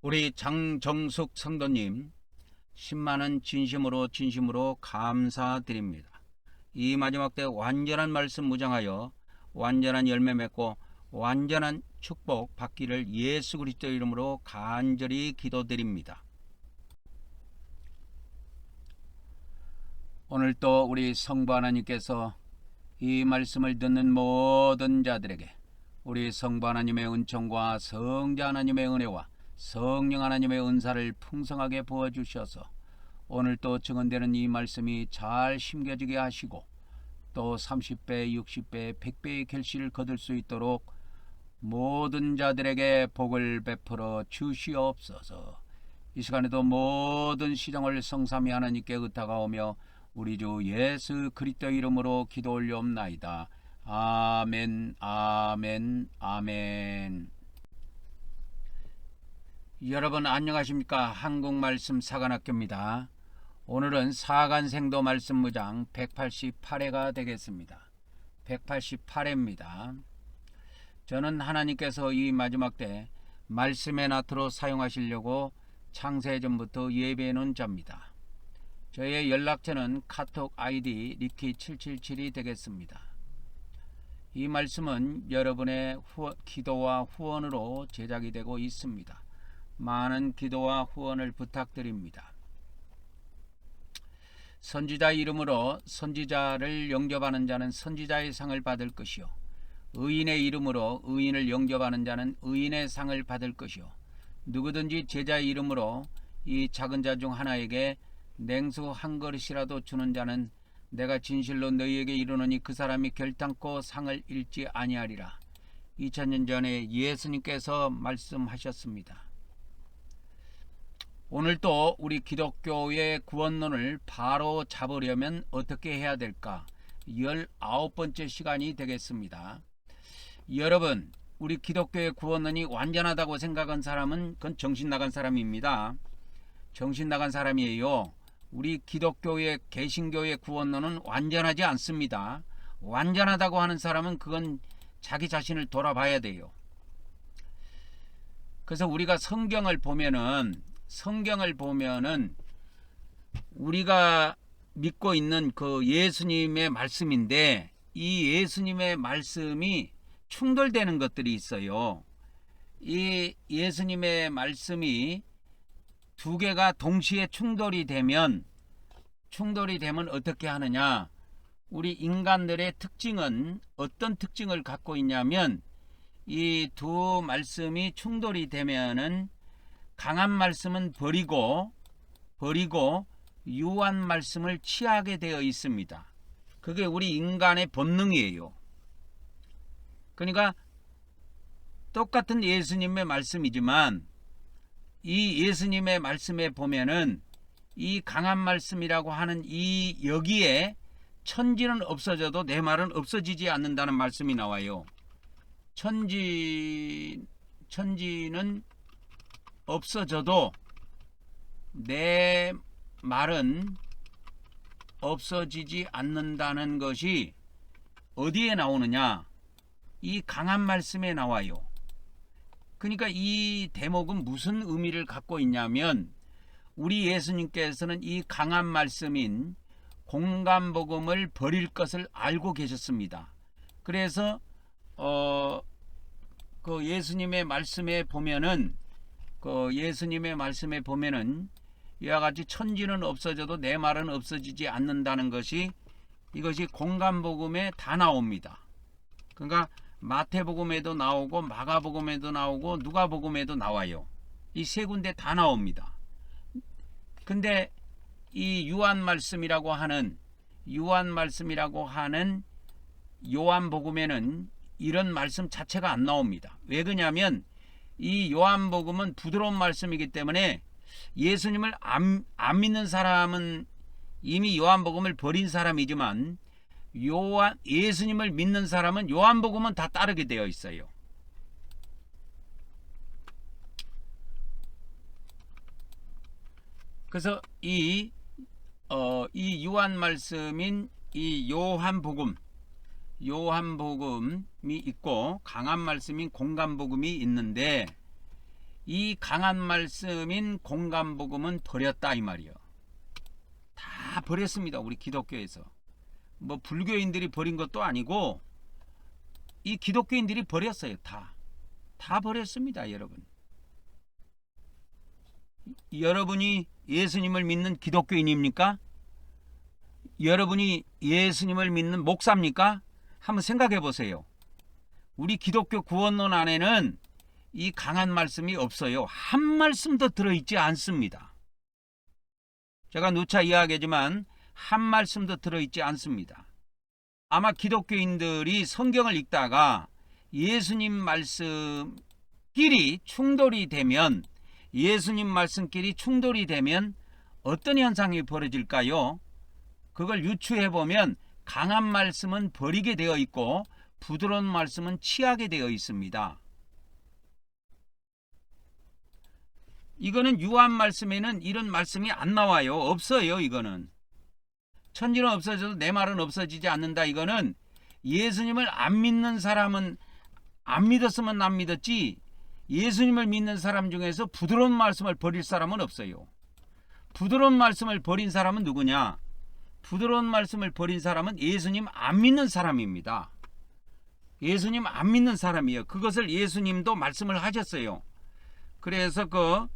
우리 장정숙 성도님 10만원 진심으로 감사드립니다. 이 마지막 때 완전한 말씀 무장하여 완전한 열매 맺고 완전한 축복 받기를 예수 그리스도 이름으로 간절히 기도드립니다. 오늘 또 우리 성부 하나님께서 이 말씀을 듣는 모든 자들에게 우리 성부 하나님의 은총과 성자 하나님의 은혜와 성령 하나님의 은사를 풍성하게 부어주셔서 오늘 또 증언되는 이 말씀이 잘 심겨지게 하시고 또 30배, 60배, 100배의 결실을 거둘 수 있도록 모든 자들에게 복을 베풀어 주시옵소서. 이 시간에도 모든 시정을 성삼위 하나님께 의탁하오며 우리 주 예수 그리스도 이름으로 기도 올려옵나이다. 아멘, 아멘, 아멘. 여러분 안녕하십니까? 한국말씀 사관학교입니다. 오늘은 사간생도 말씀무장 188회가 되겠습니다. 188회입니다. 저는 하나님께서 이 마지막 때 말씀의 나트로 사용하시려고 창세전부터 예배해 놓은 자입니다. 저의 연락처는 카톡 아이디 리키777이 되겠습니다. 이 말씀은 여러분의 기도와 후원으로 제작이 되고 있습니다. 많은 기도와 후원을 부탁드립니다. 선지자 이름으로 선지자를 영접하는 자는 선지자의 상을 받을 것이요 의인의 이름으로 의인을 영접하는 자는 의인의 상을 받을 것이요 누구든지 제자의 이름으로 이 작은 자 중 하나에게 냉수 한 그릇이라도 주는 자는 내가 진실로 너희에게 이르노니 그 사람이 결단코 상을 잃지 아니하리라. 2000년 전에 예수님께서 말씀하셨습니다. 오늘 또 우리 기독교의 구원론을 바로 잡으려면 어떻게 해야 될까? 19번째 시간이 되겠습니다. 여러분, 우리 기독교의 구원론이 완전하다고 생각한 사람은 그건 정신 나간 사람입니다. 정신 나간 사람이에요. 우리 기독교의 개신교의 구원론은 완전하지 않습니다. 완전하다고 하는 사람은 그건 자기 자신을 돌아봐야 돼요. 그래서 우리가 성경을 보면은 우리가 믿고 있는 그 예수님의 말씀인데 이 예수님의 말씀이 충돌되는 것들이 있어요. 이 예수님의 말씀이 두 개가 동시에 충돌이 되면 어떻게 하느냐? 우리 인간들의 특징은 어떤 특징을 갖고 있냐면 이 두 말씀이 충돌이 되면은 강한 말씀은 버리고 유한 말씀을 취하게 되어 있습니다. 그게 우리 인간의 본능이에요. 그러니까 똑같은 예수님의 말씀이지만 이 예수님의 말씀에 보면은 이 강한 말씀이라고 하는 이 여기에 천지는 없어져도 내 말은 없어지지 않는다는 말씀이 나와요. 천지는 없어져도 내 말은 없어지지 않는다는 것이 어디에 나오느냐? 이 강한 말씀에 나와요. 그러니까 이 대목은 무슨 의미를 갖고 있냐면 우리 예수님께서는 이 강한 말씀인 공간복음을 버릴 것을 알고 계셨습니다. 그래서 그 예수님의 말씀에 보면은 이와 같이 천지는 없어져도 내 말은 없어지지 않는다는 것이 이것이 공간복음에 다 나옵니다. 그러니까 마태복음에도 나오고 마가복음에도 나오고 누가복음에도 나와요. 이 세 군데 다 나옵니다. 근데 이 유한 말씀이라고 하는 요한복음에는 이런 말씀 자체가 안 나옵니다. 왜 그러냐면 이 요한복음은 부드러운 말씀이기 때문에 예수님을 안 믿는 사람은 이미 요한복음을 버린 사람이지만 예수님을 믿는 사람은 요한복음은 다 따르게 되어 있어요. 그래서 이 유한 말씀인 이 요한복음이 있고 강한 말씀인 공간복음이 있는데 이 강한 말씀인 공감복음은 버렸다 이 말이요. 다 버렸습니다. 우리 기독교에서. 뭐 불교인들이 버린 것도 아니고 이 기독교인들이 버렸어요. 다 버렸습니다. 여러분. 여러분이 예수님을 믿는 기독교인입니까? 여러분이 예수님을 믿는 목사입니까? 한번 생각해 보세요. 우리 기독교 구원론 안에는 이 강한 말씀이 없어요. 한 말씀도 들어있지 않습니다. 제가 누차 이야기하지만 한 말씀도 들어있지 않습니다. 아마 기독교인들이 성경을 읽다가 예수님 말씀끼리 충돌이 되면 어떤 현상이 벌어질까요? 그걸 유추해 보면 강한 말씀은 버리게 되어 있고 부드러운 말씀은 취하게 되어 있습니다. 이거는 요한 말씀에는 이런 말씀이 안 나와요. 없어요. 이거는 천지는 없어져도 내 말은 없어지지 않는다. 이거는 예수님을 안 믿는 사람은 안 믿었으면 안 믿었지, 예수님을 믿는 사람 중에서 부드러운 말씀을 버릴 사람은 없어요. 부드러운 말씀을 버린 사람은 누구냐? 부드러운 말씀을 버린 사람은 예수님 안 믿는 사람입니다. 예수님 안 믿는 사람이에요. 그것을 예수님도 말씀을 하셨어요. 그래서 그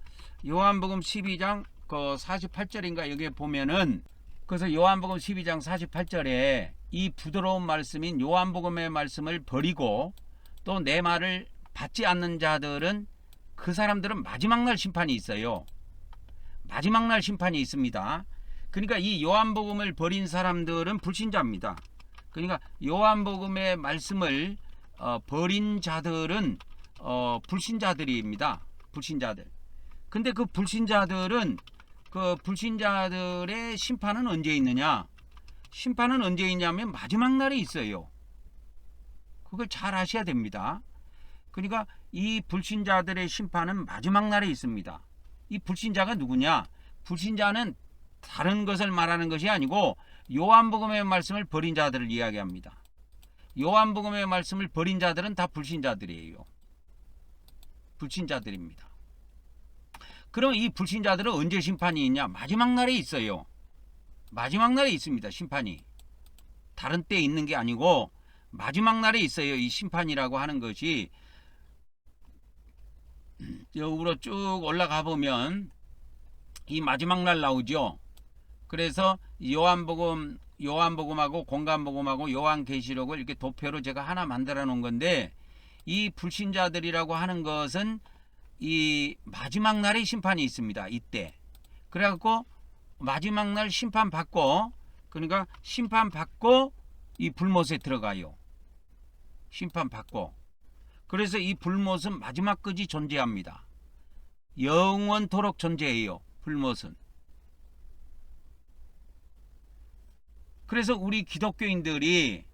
요한복음 12장 그 48절인가 여기에 보면은, 그래서 요한복음 12장 48절에 이 부드러운 말씀인 요한복음의 말씀을 버리고 또 내 말을 받지 않는 자들은, 그 사람들은 마지막 날 심판이 있어요. 마지막 날 심판이 있습니다. 그러니까 이 요한복음을 버린 사람들은 불신자입니다. 그러니까 요한복음의 말씀을 버린 자들은 불신자들입니다. 불신자들. 근데 그 불신자들은, 그 불신자들의 심판은 언제 있느냐? 심판은 언제 있냐면 마지막 날에 있어요. 그걸 잘 아셔야 됩니다. 그러니까 이 불신자들의 심판은 마지막 날에 있습니다. 이 불신자가 누구냐? 불신자는 다른 것을 말하는 것이 아니고 요한복음의 말씀을 버린 자들을 이야기합니다. 요한복음의 말씀을 버린 자들은 다 불신자들이에요. 불신자들입니다. 그럼 이 불신자들은 언제 심판이 있냐? 마지막 날에 있어요. 마지막 날에 있습니다. 심판이. 다른 때 있는 게 아니고 마지막 날에 있어요. 이 심판이라고 하는 것이. 여기로 쭉 올라가 보면 이 마지막 날 나오죠. 그래서 요한복음하고 공감복음하고 요한계시록을 이렇게 도표로 제가 하나 만들어 놓은 건데, 이 불신자들이라고 하는 것은 이 마지막 날에 심판이 있습니다. 이때. 그래갖고 마지막 날 심판받고, 그러니까 심판받고 이 불못에 들어가요. 심판받고. 그래서 이 불못은 마지막까지 존재합니다. 영원토록 존재해요. 불못은. 그래서 우리 기독교인들이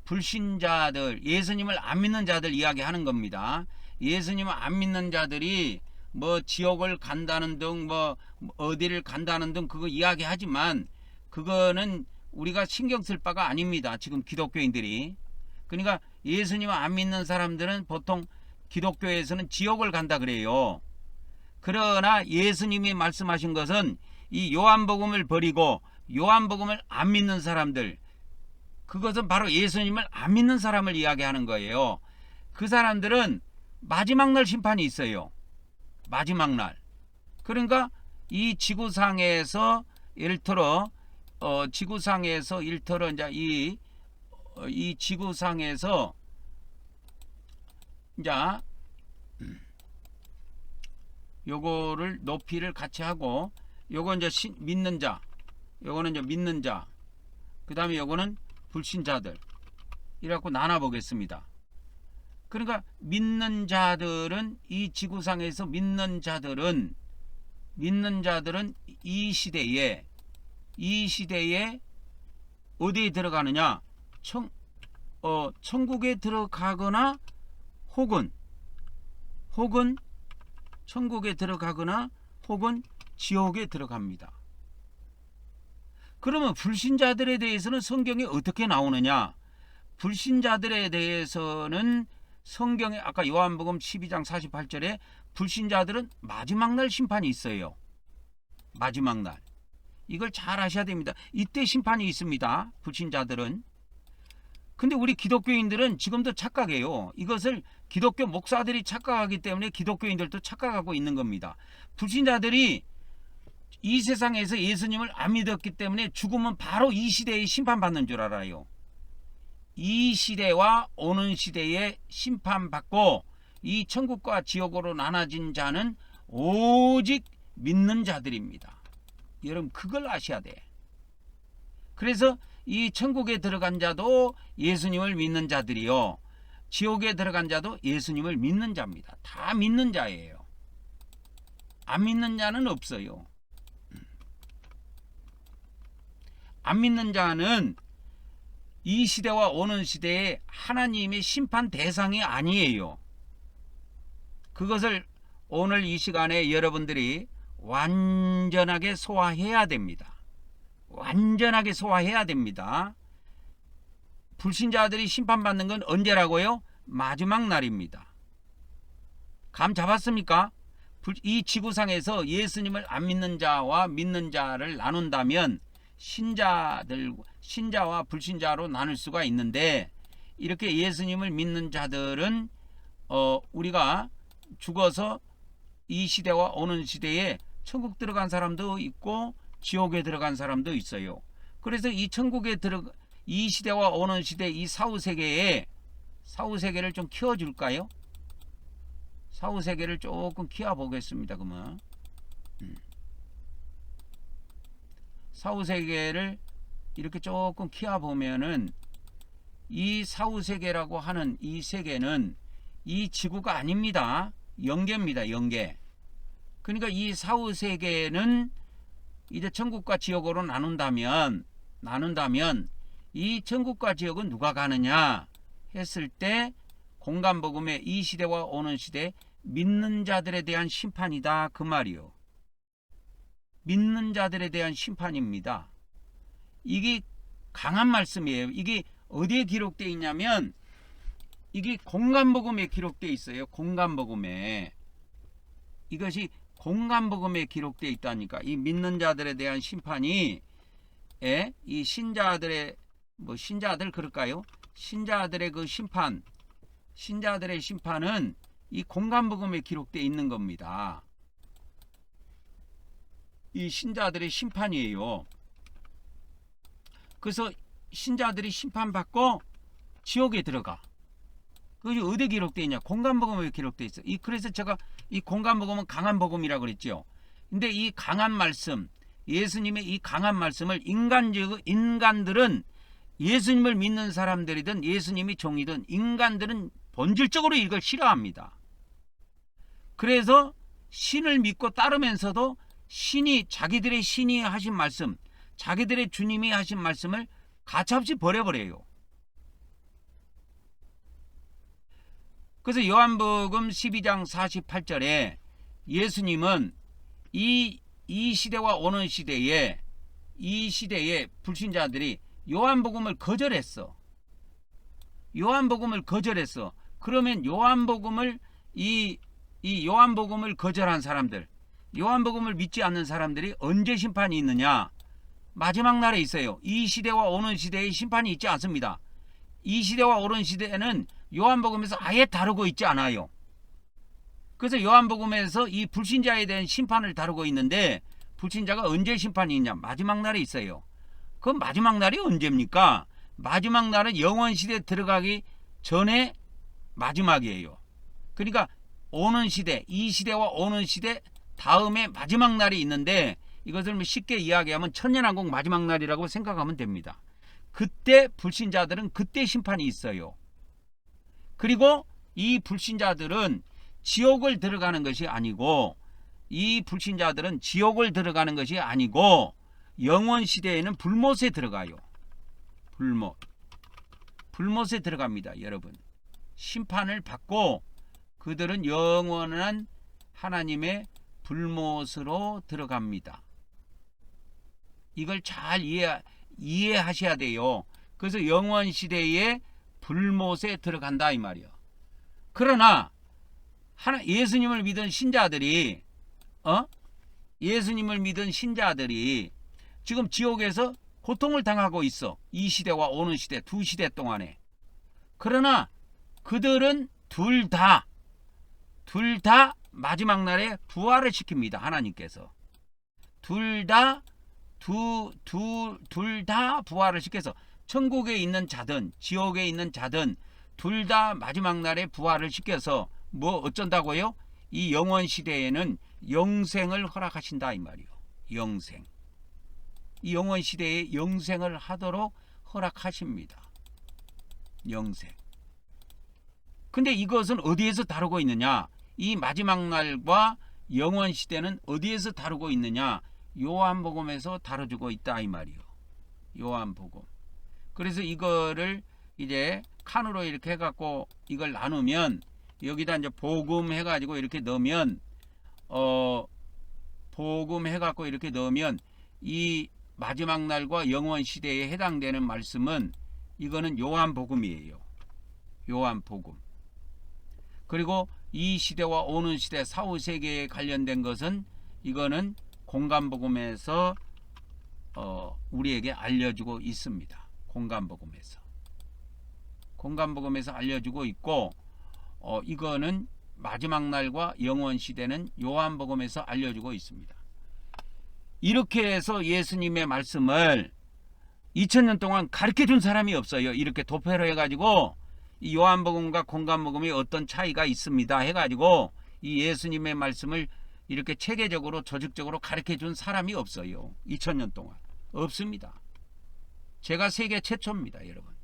불신자들, 예수님을 안 믿는 자들 이야기하는 겁니다. 예수님을 안 믿는 자들이 뭐 지옥을 간다는 등, 뭐 어디를 간다는 등 그거 이야기하지만 그거는 우리가 신경 쓸 바가 아닙니다. 지금 기독교인들이. 그러니까 예수님을 안 믿는 사람들은 보통 기독교에서는 지옥을 간다 그래요. 그러나 예수님이 말씀하신 것은 이 요한복음을 버리고 요한복음을 안 믿는 사람들, 그것은 바로 예수님을 안 믿는 사람을 이야기하는 거예요. 그 사람들은 마지막 날 심판이 있어요. 마지막 날. 그러니까 이 지구상에서 일터로 이제 이 지구상에서 이제 요거를 높이를 같이 하고, 요거 이제 믿는 자, 요거는 이제 믿는 자, 그 다음에 요거는 불신자들 이라고 나눠 보겠습니다. 그러니까 믿는 자들은, 이 지구상에서 믿는 자들은 이 시대에 어디에 들어가느냐? 천국에 들어가거나 혹은 천국에 들어가거나 혹은 지옥에 들어갑니다. 그러면 불신자들에 대해서는 성경에 어떻게 나오느냐? 불신자들에 대해서는 성경에 아까 요한복음 12장 48절에 불신자들은 마지막 날 심판이 있어요. 마지막 날. 이걸 잘 아셔야 됩니다. 이때 심판이 있습니다. 불신자들은. 근데 우리 기독교인들은 지금도 착각해요. 이것을 기독교 목사들이 착각하기 때문에 기독교인들도 착각하고 있는 겁니다. 불신자들이 이 세상에서 예수님을 안 믿었기 때문에 죽으면 바로 이 시대에 심판받는 줄 알아요. 이 시대와 오는 시대에 심판받고 이 천국과 지옥으로 나눠진 자는 오직 믿는 자들입니다. 여러분 그걸 아셔야 돼. 그래서 이 천국에 들어간 자도 예수님을 믿는 자들이요, 지옥에 들어간 자도 예수님을 믿는 자입니다. 다 믿는 자예요. 안 믿는 자는 없어요. 안 믿는 자는 이 시대와 오는 시대에 하나님의 심판 대상이 아니에요. 그것을 오늘 이 시간에 여러분들이 완전하게 소화해야 됩니다. 완전하게 소화해야 됩니다. 불신자들이 심판받는 건 언제라고요? 마지막 날입니다. 감 잡았습니까? 이 지구상에서 예수님을 안 믿는 자와 믿는 자를 나눈다면 신자와 불신자로 나눌 수가 있는데, 이렇게 예수님을 믿는 자들은 우리가 죽어서 이 시대와 오는 시대에 천국 들어간 사람도 있고 지옥에 들어간 사람도 있어요. 그래서 이 천국에 이 시대와 오는 시대 이 사후세계를 좀 키워줄까요? 사후세계를 조금 키워보겠습니다. 그러면 사후세계를 이렇게 조금 키워보면은 이 사후세계라고 하는 이 세계는 이 지구가 아닙니다. 영계입니다. 영계. 그러니까 이 사후세계는 이제 천국과 지옥으로 나눈다면 이 천국과 지옥은 누가 가느냐 했을 때, 공간복음의 이 시대와 오는 시대 믿는 자들에 대한 심판이다 그 말이요. 믿는 자들에 대한 심판입니다. 이게 강한 말씀이에요. 이게 어디에 기록되어 있냐면 이게 공간복음에 기록되어 있어요. 공간복음에. 이것이 공간복음에 기록되어 있다니까. 이 믿는 자들에 대한 심판이 이 신자들의 신자들 그럴까요? 신자들의 그 심판, 신자들의 심판은 이 공간복음에 기록되어 있는 겁니다. 이 신자들의 심판이에요. 그래서 신자들이 심판받고 지옥에 들어가. 그게 어디에 기록되어 있냐? 공간복음에 기록되어 있어. 그래서 제가 이 공간복음은 강한 복음이라고 그랬죠. 근데 이 강한 말씀, 예수님의 이 강한 말씀을 인간들은, 예수님을 믿는 사람들이든 예수님이 종이든 인간들은 본질적으로 이걸 싫어합니다. 그래서 신을 믿고 따르면서도 자기들의 신이 하신 말씀, 자기들의 주님이 하신 말씀을 가차없이 버려버려요. 그래서 요한복음 12장 48절에 예수님은 이 시대와 오는 시대에, 이 시대에 불신자들이 요한복음을 거절했어. 요한복음을 거절했어. 그러면 요한복음을 이 요한복음을 거절한 사람들, 요한복음을 믿지 않는 사람들이 언제 심판이 있느냐? 마지막 날에 있어요. 이 시대와 오는 시대에 심판이 있지 않습니다. 이 시대와 오는 시대에는 요한복음에서 아예 다루고 있지 않아요. 그래서 요한복음에서 이 불신자에 대한 심판을 다루고 있는데, 불신자가 언제 심판이 있냐? 마지막 날에 있어요. 그 마지막 날이 언제입니까? 마지막 날은 영원시대에 들어가기 전에 마지막이에요. 그러니까 오는 시대, 이 시대와 오는 시대 다음에 마지막 날이 있는데, 이것을 쉽게 이야기하면 천년왕국 마지막 날이라고 생각하면 됩니다. 그때 불신자들은 그때 심판이 있어요. 그리고 이 불신자들은 지옥을 들어가는 것이 아니고, 이 불신자들은 지옥을 들어가는 것이 아니고 영원 시대에는 불못에 들어가요. 불못에 들어갑니다. 여러분, 심판을 받고 그들은 영원한 하나님의 불못으로 들어갑니다. 이걸 잘 이해하셔야 돼요. 그래서 영원 시대에 불못에 들어간다 이 말이요. 그러나 예수님을 믿은 신자들이 예수님을 믿은 신자들이 지금 지옥에서 고통을 당하고 있어. 이 시대와 오는 시대, 두 시대 동안에. 그러나 그들은 둘 다 마지막 날에 부활을 시킵니다. 하나님께서. 둘 다 부활을 시켜서 천국에 있는 자든 지옥에 있는 자든 둘 다 마지막 날에 부활을 시켜서 뭐 어쩐다고요? 이 영원 시대에는 영생을 허락하신다 이 말이요. 영생. 이 영원 시대에 영생을 하도록 허락하십니다. 영생. 근데 이것은 어디에서 다루고 있느냐? 이 마지막 날과 영원 시대는 어디에서 다루고 있느냐? 요한복음에서 다뤄주고 있다 이 말이요. 요한복음. 그래서 이거를 이제 칸으로 이렇게 해갖고 이걸 나누면 여기다 이제 복음 해가지고 이렇게 넣으면 복음 해갖고 이렇게 넣으면 이 마지막 날과 영원 시대에 해당되는 말씀은 이거는 요한복음이에요. 요한복음. 그리고 이 시대와 오는 시대 사후세계에 관련된 것은 이거는 공간복음에서 우리에게 알려주고 있습니다. 공간복음에서 알려주고 있고 이거는 마지막 날과 영원 시대는 요한복음에서 알려주고 있습니다. 이렇게 해서 예수님의 말씀을 2000년 동안 가르쳐준 사람이 없어요. 이렇게 도표로 해가지고 이 요한복음과 공간복음이 어떤 차이가 있습니다 해가지고 이 예수님의 말씀을 이렇게 체계적으로 조직적으로 가르쳐준 사람이 없어요. 2000년 동안 없습니다. 제가 세계 최초입니다, 여러분.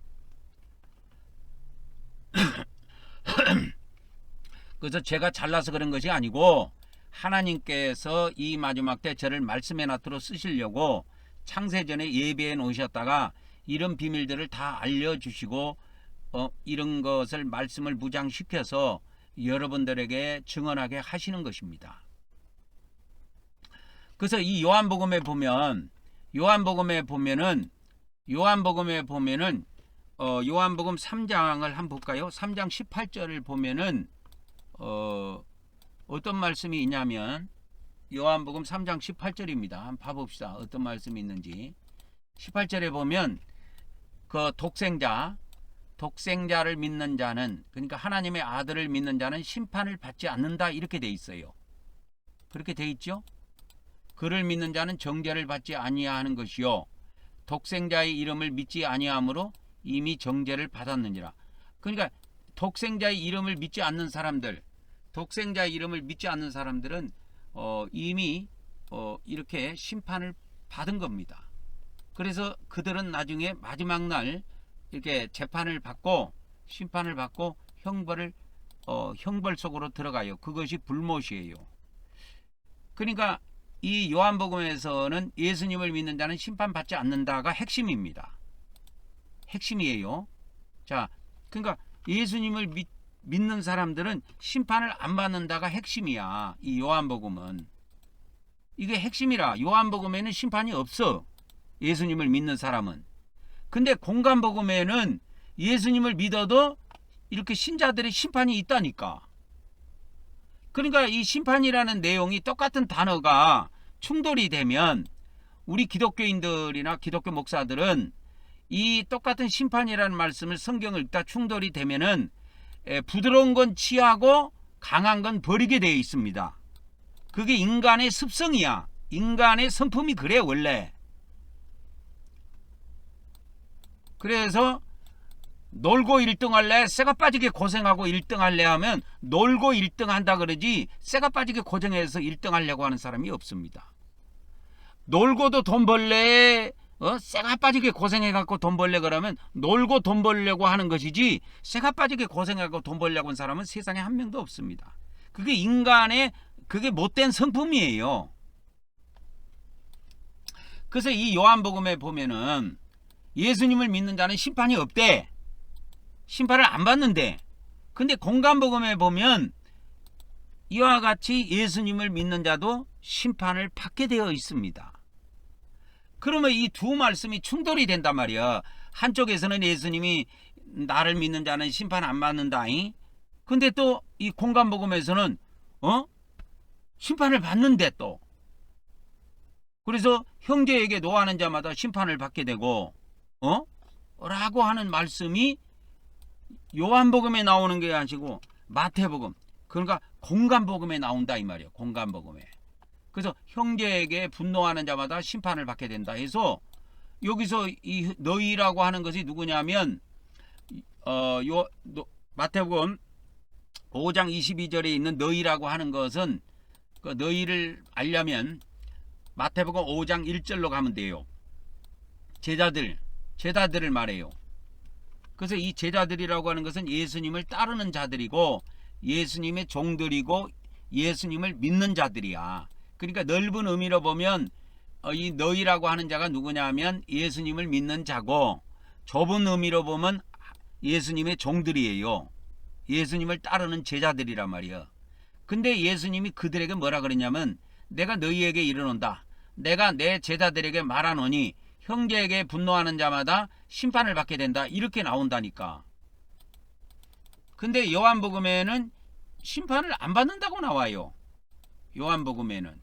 그래서 제가 잘나서 그런 것이 아니고 하나님께서 이 마지막 때 저를 말씀의 나트로 쓰시려고 창세전에 예배해 놓으셨다가 이런 비밀들을 다 알려주시고 이런 것을 말씀을 무장시켜서 여러분들에게 증언하게 하시는 것입니다. 그래서 이 요한복음에 보면은 요한복음 3장을 한번 볼까요? 3장 18절을 보면은 어떤 말씀이 있냐면 요한복음 3장 18절입니다. 한번 봐봅시다. 어떤 말씀이 있는지. 18절에 보면 그 독생자를 믿는 자는, 그러니까 하나님의 아들을 믿는 자는 심판을 받지 않는다 이렇게 돼 있어요. 그렇게 돼 있죠? 그를 믿는 자는 정죄를 받지 아니하는 것이요 독생자의 이름을 믿지 아니함으로 이미 정죄를 받았느니라. 그러니까 독생자의 이름을 믿지 않는 사람들은 이미 이렇게 심판을 받은 겁니다. 그래서 그들은 나중에 마지막 날 이렇게 재판을 받고 심판을 받고 형벌 속으로 들어가요. 그것이 불못이에요. 그러니까 이 요한복음에서는 예수님을 믿는 자는 심판받지 않는다가 핵심입니다. 핵심이에요. 자, 그러니까 예수님을 믿는 사람들은 심판을 안 받는다가 핵심이야. 이 요한복음은. 이게 핵심이라. 요한복음에는 심판이 없어. 예수님을 믿는 사람은. 근데 공간복음에는 예수님을 믿어도 이렇게 신자들의 심판이 있다니까. 그러니까 이 심판이라는 내용이 똑같은 단어가 충돌이 되면 우리 기독교인들이나 기독교 목사들은 이 똑같은 심판이라는 말씀을 성경을 읽다 충돌이 되면은 부드러운 건 취하고 강한 건 버리게 되어 있습니다. 그게 인간의 습성이야. 인간의 성품이 그래 원래. 그래서 놀고 1등 할래? 쇠가 빠지게 고생하고 1등 할래 하면 놀고 1등 한다 그러지 쇠가 빠지게 고생해서 1등 하려고 하는 사람이 없습니다. 놀고도 돈 벌래? 쇠가 빠지게 고생해갖고 돈 벌래 그러면 놀고 돈 벌려고 하는 것이지 쇠가 빠지게 고생하고 돈 벌려고 하는 사람은 세상에 한 명도 없습니다. 그게 인간의 그게 못된 성품이에요. 그래서 이 요한복음에 보면은 예수님을 믿는 자는 심판이 없대. 심판을 안 받는데. 근데 공간복음에 보면 이와 같이 예수님을 믿는 자도 심판을 받게 되어 있습니다. 그러면 이 두 말씀이 충돌이 된단 말이야. 한쪽에서는 예수님이 나를 믿는 자는 심판 안 받는다. 근데 또 이 공간복음에서는 심판을 받는데 또 그래서 형제에게 노하는 자마다 심판을 받게 되고 라고 하는 말씀이 요한복음에 나오는 게 아니고 마태복음, 그러니까 공간복음에 나온다 이 말이에요. 공간복음에. 그래서 형제에게 분노하는 자마다 심판을 받게 된다 해서 여기서 이 너희라고 하는 것이 누구냐면 마태복음 5장 22절에 있는 너희라고 하는 것은 그 너희를 알려면 마태복음 5장 1절로 가면 돼요. 제자들을 말해요. 그래서 이 제자들이라고 하는 것은 예수님을 따르는 자들이고 예수님의 종들이고 예수님을 믿는 자들이야. 그러니까 넓은 의미로 보면 이 너희라고 하는 자가 누구냐면 예수님을 믿는 자고 좁은 의미로 보면 예수님의 종들이에요. 예수님을 따르는 제자들이란 말이야. 근데 예수님이 그들에게 뭐라 그랬냐면 내가 너희에게 이르노다. 내가 내 제자들에게 말하노니 형제에게 분노하는 자마다 심판을 받게 된다. 이렇게 나온다니까. 근데 요한복음에는 심판을 안 받는다고 나와요. 요한복음에는.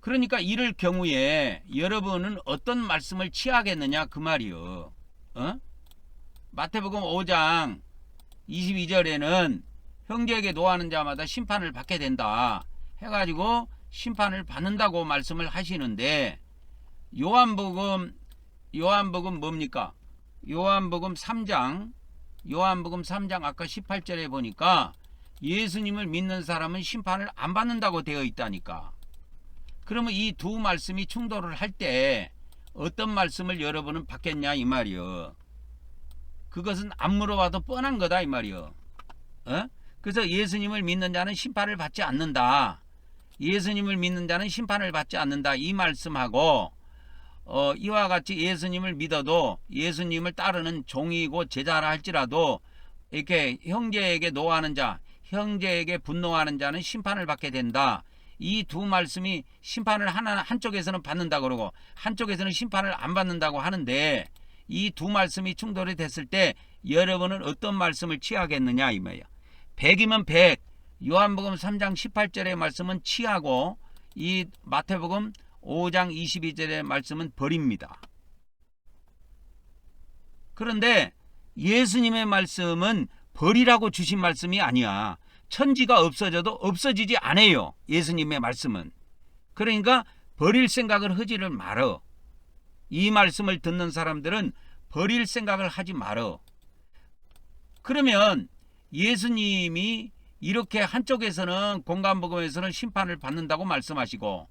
그러니까 이럴 경우에 여러분은 어떤 말씀을 취하겠느냐 그 말이요. 마태복음 5장 22절에는 형제에게 노하는 자마다 심판을 받게 된다 해가지고 심판을 받는다고 말씀을 하시는데 요한복음 뭡니까? 요한복음 3장 아까 18절에 보니까 예수님을 믿는 사람은 심판을 안 받는다고 되어 있다니까. 그러면 이 두 말씀이 충돌을 할 때 어떤 말씀을 여러분은 받겠냐 이 말이요. 그것은 안 물어봐도 뻔한 거다 이 말이요. 그래서 예수님을 믿는 자는 심판을 받지 않는다. 예수님을 믿는 자는 심판을 받지 않는다. 이 말씀하고 이와 같이 예수님을 믿어도 예수님을 따르는 종이고 제자라 할지라도 이렇게 형제에게 노하는 자, 형제에게 분노하는 자는 심판을 받게 된다. 이 두 말씀이 심판을 한쪽에서는 받는다 그러고 한쪽에서는 심판을 안 받는다고 하는데 이 두 말씀이 충돌이 됐을 때 여러분은 어떤 말씀을 취하겠느냐 이 말이야. 100이면 100. 요한복음 3장 18절의 말씀은 취하고 이 마태복음 5장 22절의 말씀은 버립니다. 그런데 예수님의 말씀은 버리라고 주신 말씀이 아니야. 천지가 없어져도 없어지지 않아요. 예수님의 말씀은. 그러니까 버릴 생각을 하지를 말어. 이 말씀을 듣는 사람들은 버릴 생각을 하지 말어. 그러면 예수님이 이렇게 한쪽에서는 공간복음에서는 심판을 받는다고 말씀하시고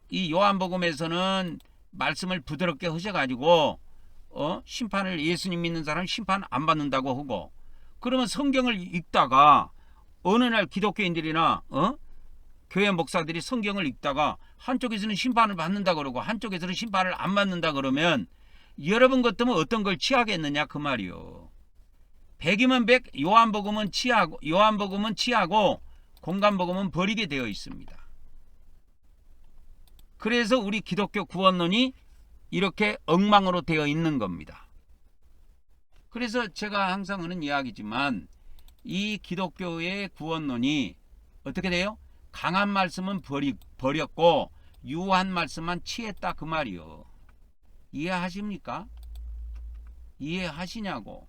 이 요한복음에서는 말씀을 부드럽게 하셔가지고 심판을 예수님 믿는 사람은 심판 안 받는다고 하고 그러면 성경을 읽다가 어느 날 기독교인들이나 교회 목사들이 성경을 읽다가 한쪽에서는 심판을 받는다 그러고 한쪽에서는 심판을 안 받는다 그러면 여러분 같으면 어떤 걸 취하겠느냐 그 말이요. 100이면 100 요한복음은 취하고 공간복음은 버리게 되어 있습니다. 그래서 우리 기독교 구원론이 이렇게 엉망으로 되어 있는 겁니다. 그래서 제가 항상 하는 이야기지만 이 기독교의 구원론이 어떻게 돼요? 강한 말씀은 버렸고 유한 말씀만 취했다 그 말이요. 이해하십니까? 이해하시냐고.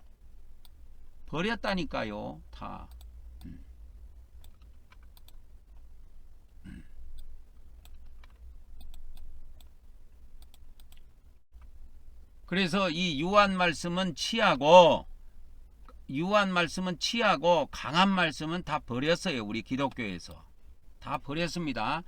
버렸다니까요 다. 그래서 이 유한 말씀은 취하고 강한 말씀은 다 버렸어요. 우리 기독교에서 다 버렸습니다.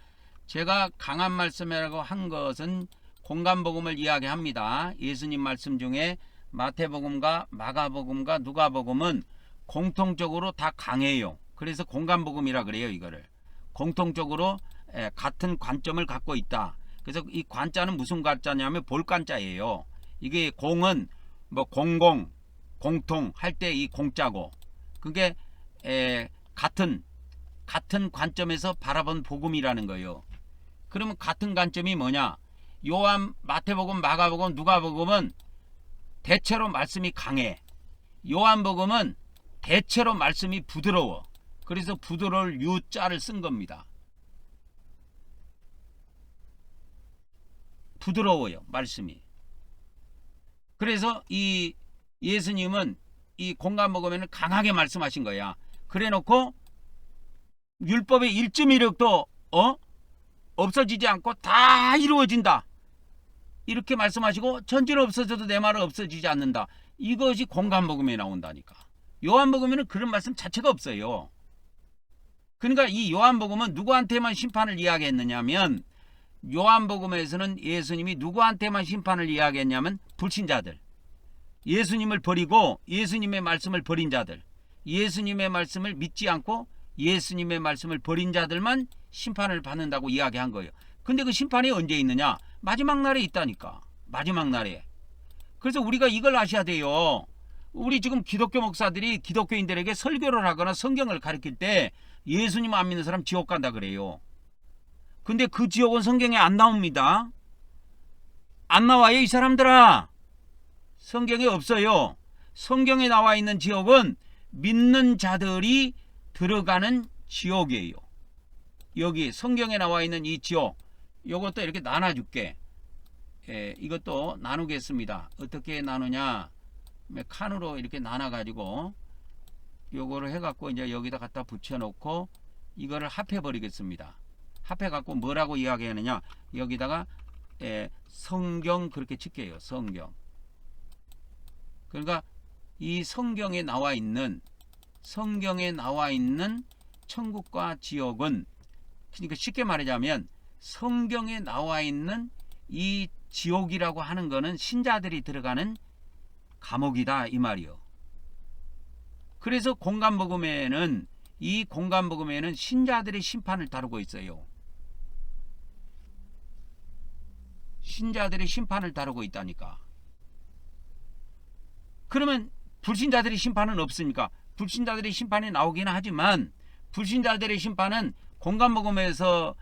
제가 강한 말씀이라고 한 것은 공간복음을 이야기합니다. 예수님 말씀 중에 마태복음과 마가복음과 누가복음은 공통적으로 다 강해요. 그래서 공간복음이라 그래요. 이거를 공통적으로 같은 관점을 갖고 있다. 그래서 이 관자는 무슨 관자냐면 볼관자예요. 이게 공은 뭐 공공 공통 할 때 이 공자고 그게 같은 관점에서 바라본 복음이라는 거예요. 그러면 같은 관점이 뭐냐? 요한, 마태복음, 마가복음, 누가복음은 대체로 말씀이 강해. 요한복음은 대체로 말씀이 부드러워. 그래서 부드러울 유자를 쓴 겁니다. 부드러워요, 말씀이. 그래서 이 예수님은 이 공감복음에는 강하게 말씀하신 거야. 그래 놓고 율법의 1.1획도 없어지지 않고 다 이루어진다. 이렇게 말씀하시고 천지는 없어져도 내 말은 없어지지 않는다. 이것이 공감복음에 나온다니까. 요한복음에는 그런 말씀 자체가 없어요. 그러니까 이 요한복음은 누구한테만 심판을 이야기했느냐면, 요한복음에서는 예수님이 누구한테만 심판을 이야기했냐면 불신자들, 예수님을 버리고 예수님의 말씀을 버린 자들, 예수님의 말씀을 믿지 않고 예수님의 말씀을 버린 자들만 심판을 받는다고 이야기한 거예요. 근데 그 심판이 언제 있느냐? 마지막 날에 있다니까. 마지막 날에. 그래서 우리가 이걸 아셔야 돼요. 우리 지금 기독교 목사들이 기독교인들에게 설교를 하거나 성경을 가르칠 때 예수님 안 믿는 사람 지옥 간다 그래요. 근데 그 지옥은 성경에 안 나옵니다. 안 나와요, 이 사람들아. 성경에 없어요. 성경에 나와 있는 지옥은 믿는 자들이 들어가는 지옥이에요. 여기 성경에 나와 있는 이 지옥, 이것도 이렇게 나눠줄게. 이것도 나누겠습니다. 어떻게 나누냐? 칸으로 이렇게 나눠가지고 요거를 해갖고 이제 여기다 갖다 붙여놓고 이거를 합해버리겠습니다. 합해갖고 뭐라고 이야기하느냐? 여기다가 성경 그렇게 칠게요. 성경. 그러니까 이 성경에 나와 있는 천국과 지옥은, 그러니까 쉽게 말하자면 성경에 나와 있는 이 지옥이라고 하는 거는 신자들이 들어가는 감옥이다 이 말이요. 그래서 공감복음에는, 이 공감복음에는 신자들의 심판을 다루고 있어요. 신자들의 심판을 다루고 있다니까. 그러면 불신자들의 심판은 없으니까 불신자들의 심판이 나오기는 하지만, 불신자들의 심판은 공감복음에서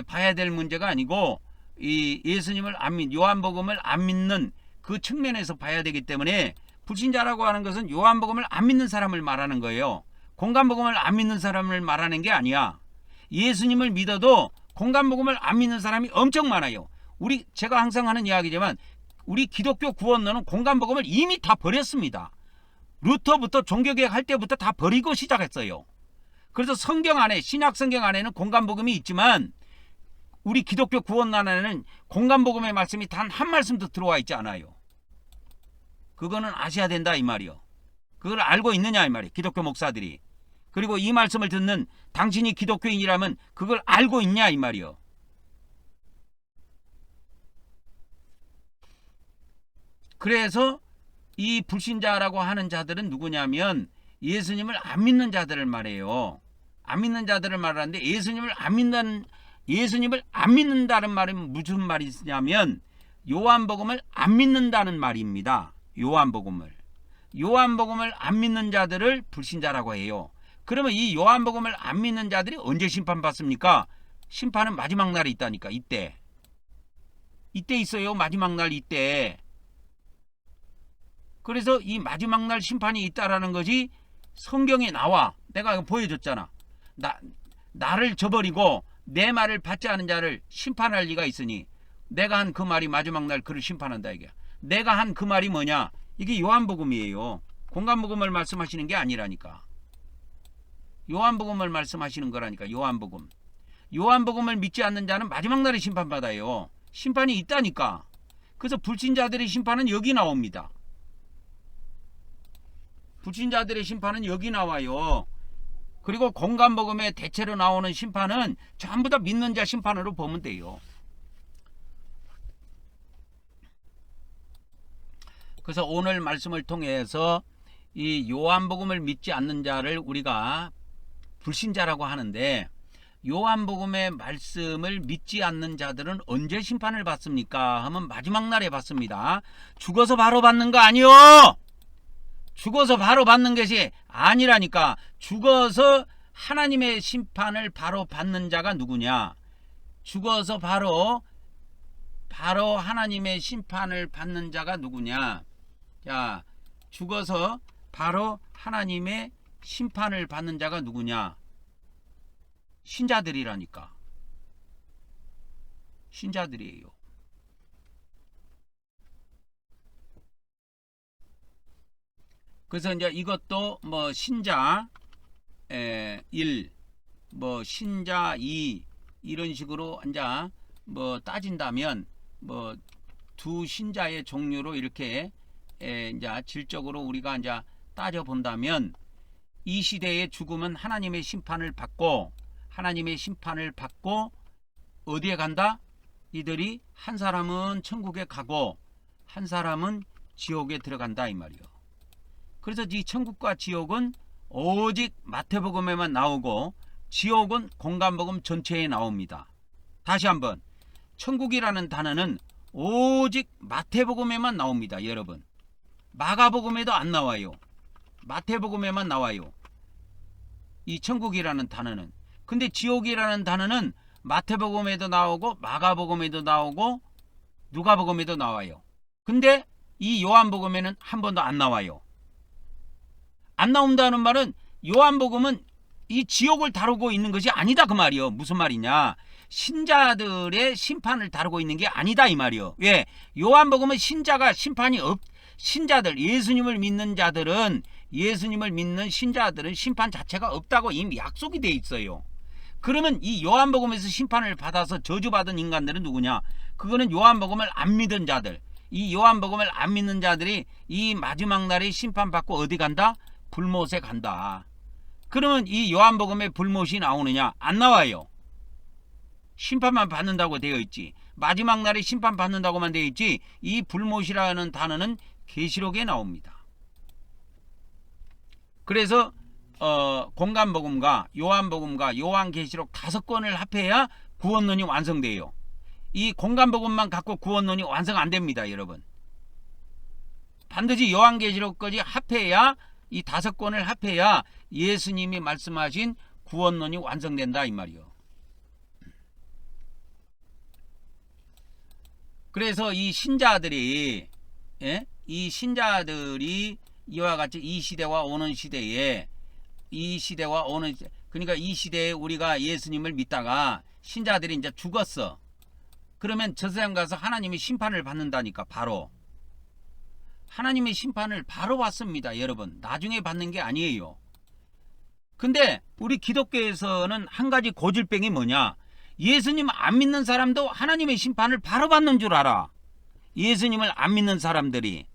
봐야 될 문제가 아니고 이 예수님을 안 믿, 요한복음을 안 믿는 그 측면에서 봐야 되기 때문에, 불신자라고 하는 것은 요한복음을 안 믿는 사람을 말하는 거예요. 공감복음을 안 믿는 사람을 말하는 게 아니야. 예수님을 믿어도 공감복음을 안 믿는 사람이 엄청 많아요. 제가 항상 하는 이야기지만 우리 기독교 구원론은 공감복음을 이미 다 버렸습니다. 루터부터 종교개혁 할 때부터 다 버리고 시작했어요. 그래서 성경 안에, 신약 성경 안에는 공감복음이 있지만 우리 기독교 구원론 안에는 공감복음의 말씀이 단 한 말씀도 들어와 있지 않아요. 그거는 아셔야 된다 이 말이요. 그걸 알고 있느냐 이 말이에요, 기독교 목사들이. 그리고 이 말씀을 듣는 당신이 기독교인이라면 그걸 알고 있냐 이 말이요. 그래서 이 불신자라고 하는 자들은 누구냐면 예수님을 안 믿는 자들을 말해요. 안 믿는 자들을 말하는데, 예수님을 안 믿는다는 말은 무슨 말이냐면 요한복음을 안 믿는다는 말입니다. 요한복음을 안 믿는 자들을 불신자라고 해요. 그러면 이 요한복음을 안 믿는 자들이 언제 심판받습니까? 심판은 마지막 날에 있다니까. 이때 있어요. 마지막 날 이때. 그래서 이 마지막 날 심판이 있다라는 것이 성경에 나와. 내가 보여줬잖아. 나를 저버리고 내 말을 받지 않은 자를 심판할 리가 있으니 내가 한 그 말이 마지막 날 그를 심판한다 이게. 내가 한 그 말이 뭐냐? 이게 요한복음이에요. 공감복음을 말씀하시는 게 아니라니까. 요한복음을 말씀하시는 거라니까. 요한복음을 믿지 않는 자는 마지막 날에 심판받아요. 심판이 있다니까. 그래서 불신자들의 심판은 여기 나옵니다. 불신자들의 심판은 여기 나와요. 그리고 공감복음에 대체로 나오는 심판은 전부 다 믿는 자 심판으로 보면 돼요. 그래서 오늘 말씀을 통해서 이 요한복음을 믿지 않는 자를 우리가 불신자라고 하는데, 요한복음의 말씀을 믿지 않는 자들은 언제 심판을 받습니까? 하면 마지막 날에 받습니다. 죽어서 바로 받는 거 아니요. 죽어서 바로 받는 것이 아니라니까. 죽어서 하나님의 심판을 바로 받는 자가 누구냐? 죽어서 바로 하나님의 심판을 받는 자가 누구냐? 자, 죽어서 바로 하나님의 심판을 받는 자가 누구냐? 신자들이라니까. 신자들이에요. 그래서 이제 이것도 뭐 신자 1, 뭐 신자 2 이런 식으로 이제 뭐 따진다면 뭐 두 신자의 종류로 이렇게 이제 질적으로 우리가 이제 따져 본다면 이 시대의 죽음은 하나님의 심판을 받고 어디에 간다? 이들이 한 사람은 천국에 가고 한 사람은 지옥에 들어간다 이 말이요. 그래서 이 천국과 지옥은 오직 마태복음에만 나오고 지옥은 공간복음 전체에 나옵니다. 다시 한번, 천국이라는 단어는 오직 마태복음에만 나옵니다. 여러분, 마가복음에도 안 나와요. 마태복음에만 나와요, 이 천국이라는 단어는. 근데 지옥이라는 단어는 마태복음에도 나오고 마가복음에도 나오고 누가복음에도 나와요. 근데 이 요한복음에는 한 번도 안 나와요. 안 나온다는 말은 요한복음은 이 지옥을 다루고 있는 것이 아니다 그 말이요. 무슨 말이냐? 신자들의 심판을 다루고 있는 게 아니다 이 말이요. 왜? 요한복음은 신자가 심판이 신자들, 예수님을 믿는 자들은, 예수님을 믿는 신자들은 심판 자체가 없다고 이미 약속이 돼 있어요. 그러면 이 요한복음에서 심판을 받아서 저주받은 인간들은 누구냐? 그거는 요한복음을 안 믿은 자들. 이 요한복음을 안 믿는 자들이 이 마지막 날에 심판받고 어디 간다? 불못에 간다. 그러면 이 요한복음에 불못이 나오느냐? 안 나와요. 심판만 받는다고 되어 있지. 마지막 날에 심판 받는다고만 되어 있지. 이 불못이라는 단어는 계시록에 나옵니다. 그래서 공간복음과 요한복음과 요한계시록 5권을 합해야 구원론이 완성돼요. 이 공간복음만 갖고 구원론이 완성 안 됩니다, 여러분. 반드시 요한계시록까지 합해야, 이 5권을 합해야 예수님이 말씀하신 구원론이 완성된다 이 말이요. 그래서 이 신자들이 이와 같이 이 시대와 오는 시대에, 그러니까 이 시대에 우리가 예수님을 믿다가 신자들이 이제 죽었어. 그러면 저 세상 가서 하나님의 심판을 받는다니까. 바로 하나님의 심판을 바로 받습니다, 여러분. 나중에 받는 게 아니에요. 근데 우리 기독교에서는 한 가지 고질병이 뭐냐? 예수님 안 믿는 사람도 하나님의 심판을 바로 받는 줄 알아. 예수님을 안 믿는 사람들이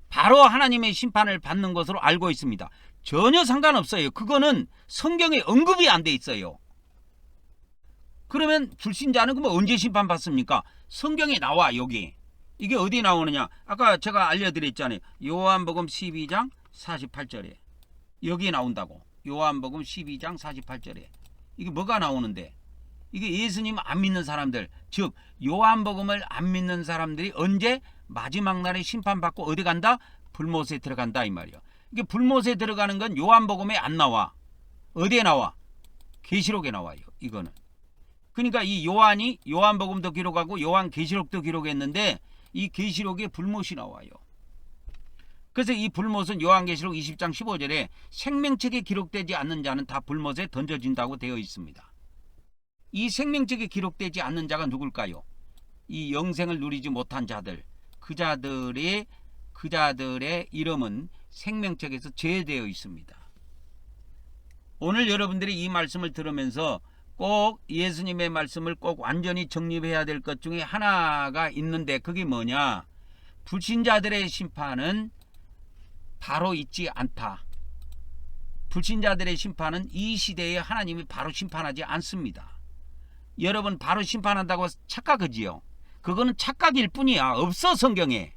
바로 하나님의 심판을 받는 것으로 알고 있습니다. 전혀 상관없어요. 그거는 성경에 언급이 안 돼 있어요. 그러면 불신자는 그럼 언제 심판받습니까? 성경에 나와. 여기 이게 어디 나오느냐? 아까 제가 알려드렸잖아요. 요한복음 12장 48절에 여기 나온다고. 요한복음 12장 48절에 이게 뭐가 나오는데, 이게 예수님 안 믿는 사람들, 즉 요한복음을 안 믿는 사람들이 언제 마지막 날에 심판받고 어디 간다? 불못에 들어간다 이 말이야. 이게 불못에 들어가는 건 요한복음에 안 나와. 어디에 나와? 계시록에 나와요. 이거는. 그러니까 이 요한이 요한복음도 기록하고 요한계시록도 기록했는데 이 계시록에 불못이 나와요. 그래서 이 불못은 요한계시록 20장 15절에 생명책에 기록되지 않는 자는 다 불못에 던져진다고 되어 있습니다. 이 생명책에 기록되지 않는 자가 누굴까요? 이 영생을 누리지 못한 자들, 그 자들의 이름은 생명책에서 제외되어 있습니다. 오늘 여러분들이 이 말씀을 들으면서 꼭 예수님의 말씀을 꼭 완전히 정립해야 될 것 중에 하나가 있는데, 그게 뭐냐? 불신자들의 심판은 바로 있지 않다. 불신자들의 심판은 이 시대에 하나님이 바로 심판하지 않습니다. 여러분, 바로 심판한다고 착각하지요? 그거는 착각일 뿐이야. 없어, 성경에.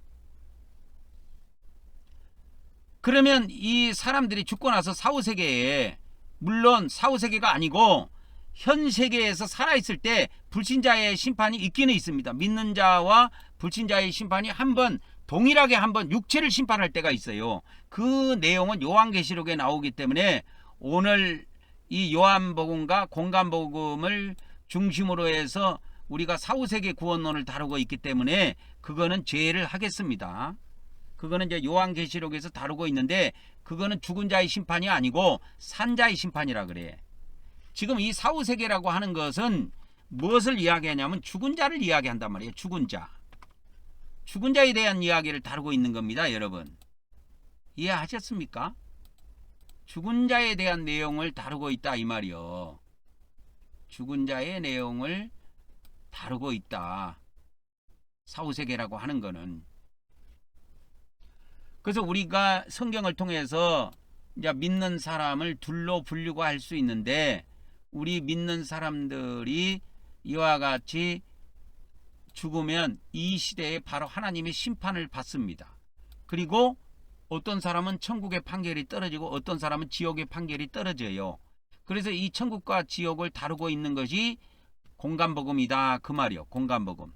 그러면 이 사람들이 죽고 나서 사후세계에, 물론 사후세계가 아니고 현 세계에서 살아있을 때 불신자의 심판이 있기는 있습니다. 믿는 자와 불신자의 심판이 동일하게 한 번 육체를 심판할 때가 있어요. 그 내용은 요한계시록에 나오기 때문에 오늘 이 요한복음과 공간복음을 중심으로 해서 우리가 사후세계 구원론을 다루고 있기 때문에 그거는 제외를 하겠습니다. 그거는 이제 요한계시록에서 다루고 있는데, 그거는 죽은 자의 심판이 아니고 산 자의 심판이라 그래. 지금 이 사후세계라고 하는 것은 무엇을 이야기하냐면 죽은 자를 이야기한단 말이에요. 죽은 자. 죽은 자에 대한 이야기를 다루고 있는 겁니다. 여러분. 이해하셨습니까? 죽은 자에 대한 내용을 다루고 있다 이 말이요. 죽은 자의 내용을 다루고 있다. 사후세계라고 하는 거는. 그래서 우리가 성경을 통해서 이제 믿는 사람을 둘로 분류가 할 수 있는데 우리 믿는 사람들이 이와 같이 죽으면 이 시대에 바로 하나님의 심판을 받습니다. 그리고 어떤 사람은 천국의 판결이 떨어지고 어떤 사람은 지옥의 판결이 떨어져요. 그래서 이 천국과 지옥을 다루고 있는 것이 공간복음이다 그 말이요. 공간복음.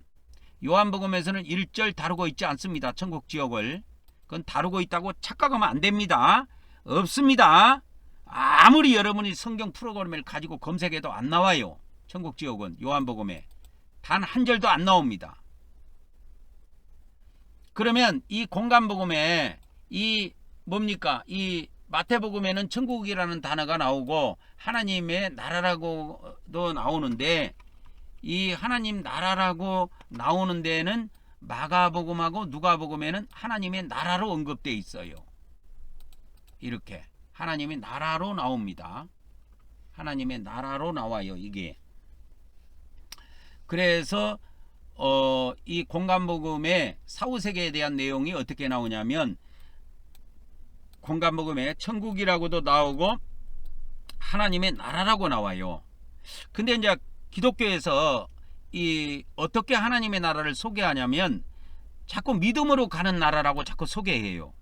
요한복음에서는 1절 다루고 있지 않습니다. 천국 지옥을. 그건 다루고 있다고 착각하면 안 됩니다. 없습니다. 아무리 여러분이 성경 프로그램을 가지고 검색해도 안 나와요. 천국 지옥은 요한복음에 단 한 절도 안 나옵니다. 그러면 이 공간복음에 이 뭡니까? 이 마태복음에는 천국이라는 단어가 나오고 하나님의 나라라고도 나오는데 이 하나님 나라라고 나오는 데는 마가복음하고 누가복음에는 하나님의 나라로 언급되어 있어요. 이렇게 하나님의 나라로 나옵니다. 하나님의 나라로 나와요. 이게. 그래서 이 공간복음의 사후세계에 대한 내용이 어떻게 나오냐면 공간복음에 천국이라고도 나오고 하나님의 나라라고 나와요. 근데 이제 기독교에서 이 어떻게 하나님의 나라를 소개하냐면 자꾸 믿음으로 가는 나라라고 자꾸 소개해요.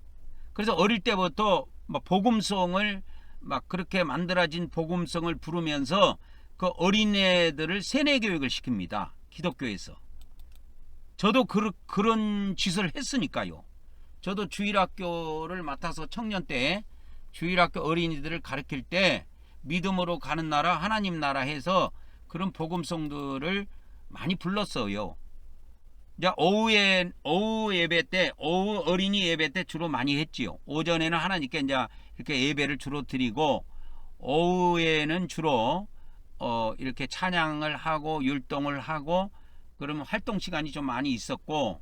그래서 어릴 때부터 막 복음송을 막 그렇게 만들어진 복음송을 부르면서 그 어린애들을 세뇌 교육을 시킵니다. 기독교에서. 저도 그런 짓을 했으니까요. 저도 주일학교를 맡아서 청년 때 주일학교 어린이들을 가르칠 때 믿음으로 가는 나라 하나님 나라 해서 그런 복음송들을 많이 불렀어요. 이제 오후 예배 때, 오후 어린이 예배 때 주로 많이 했지요. 오전에는 하나님께 이제 이렇게 예배를 주로 드리고 오후에는 주로 이렇게 찬양을 하고 율동을 하고 그러면 활동 시간이 좀 많이 있었고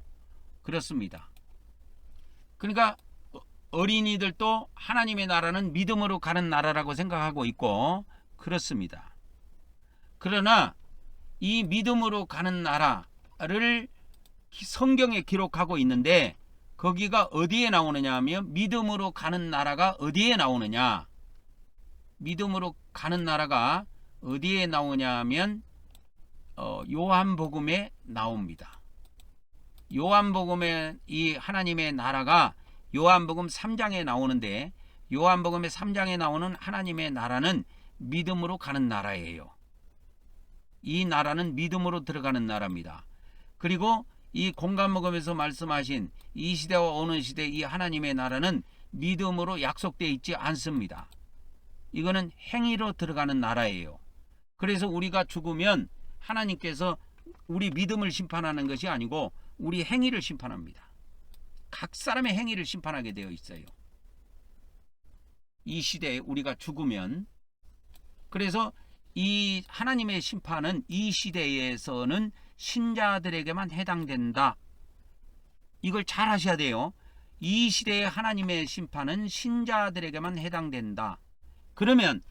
그렇습니다. 그러니까 어린이들도 하나님의 나라는 믿음으로 가는 나라라고 생각하고 있고 그렇습니다. 그러나 이 믿음으로 가는 나라를 성경에 기록하고 있는데 거기가 어디에 나오느냐 하면 믿음으로 가는 나라가 어디에 나오느냐, 믿음으로 가는 나라가 어디에 나오냐 하면 요한복음에 나옵니다. 요한복음에 이 하나님의 나라가 요한복음 3장에 나오는데 요한복음의 3장에 나오는 하나님의 나라는 믿음으로 가는 나라예요. 이 나라는 믿음으로 들어가는 나라입니다. 그리고 이 공간복음에서 말씀하신 이 시대와 오는 시대 이 하나님의 나라는 믿음으로 약속되어 있지 않습니다. 이거는 행위로 들어가는 나라예요. 그래서 우리가 죽으면 하나님께서 우리 믿음을 심판하는 것이 아니고 우리 행위를 심판합니다. 각 사람의 행위를 심판하게 되어 있어요. 이 시대에 우리가 죽으면. 그래서 이 하나님의 심판은 이 시대에서는 신자들에게만 해당된다. 이걸 잘 하셔야 돼요. 이 시대의 하나님의 심판은 신자들에게만 해당된다. 그러면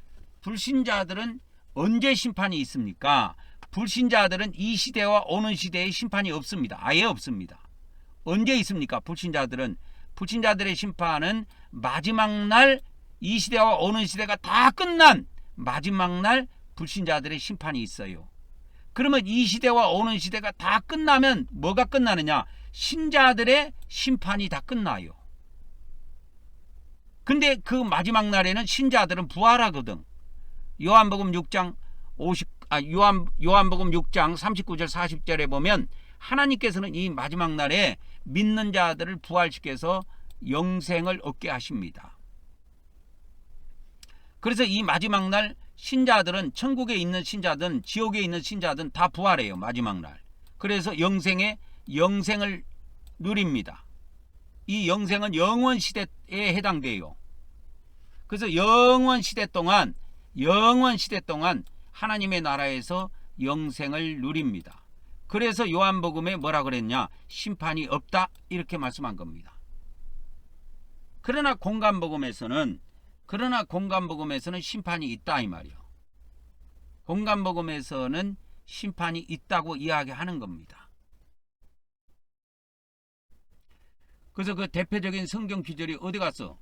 불신자들은 언제 심판이 있습니까? 불신자들은 이 시대와 오는 시대에 심판이 없습니다. 아예 없습니다. 언제 있습니까? 불신자들의 심판은 마지막 날 이 시대와 오는 시대가 다 끝난 마지막 날 불신자들의 심판이 있어요. 그러면 이 시대와 오는 시대가 다 끝나면 뭐가 끝나느냐? 신자들의 심판이 다 끝나요. 근데 그 마지막 날에는 신자들은 부활하거든. 요한복음 6장 39절 40절에 보면 하나님께서는 이 마지막 날에 믿는 자들을 부활시켜서 영생을 얻게 하십니다. 그래서 이 마지막 날 신자들은 천국에 있는 신자든 지옥에 있는 신자든 다 부활해요. 마지막 날. 그래서 영생을 누립니다. 이 영생은 영원 시대에 해당돼요. 그래서 영원 시대 동안 하나님의 나라에서 영생을 누립니다. 그래서 요한복음에 뭐라 그랬냐? 심판이 없다 이렇게 말씀한 겁니다. 그러나 공간복음에서는 심판이 있다 이 말이요. 공간복음에서는 심판이 있다고 이야기하는 겁니다. 그래서 그 대표적인 성경 구절이 어디 갔어?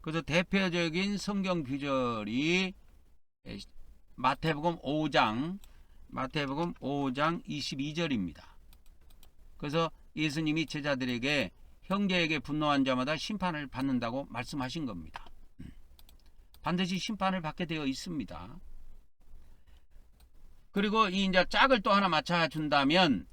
그래서 대표적인 성경 구절이 마태복음 5장 22절입니다. 그래서 예수님이 제자들에게 형제에게 분노한 자마다 심판을 받는다고 말씀하신 겁니다. 반드시 심판을 받게 되어 있습니다. 그리고 이 이제 짝을 또 하나 맞춰준다면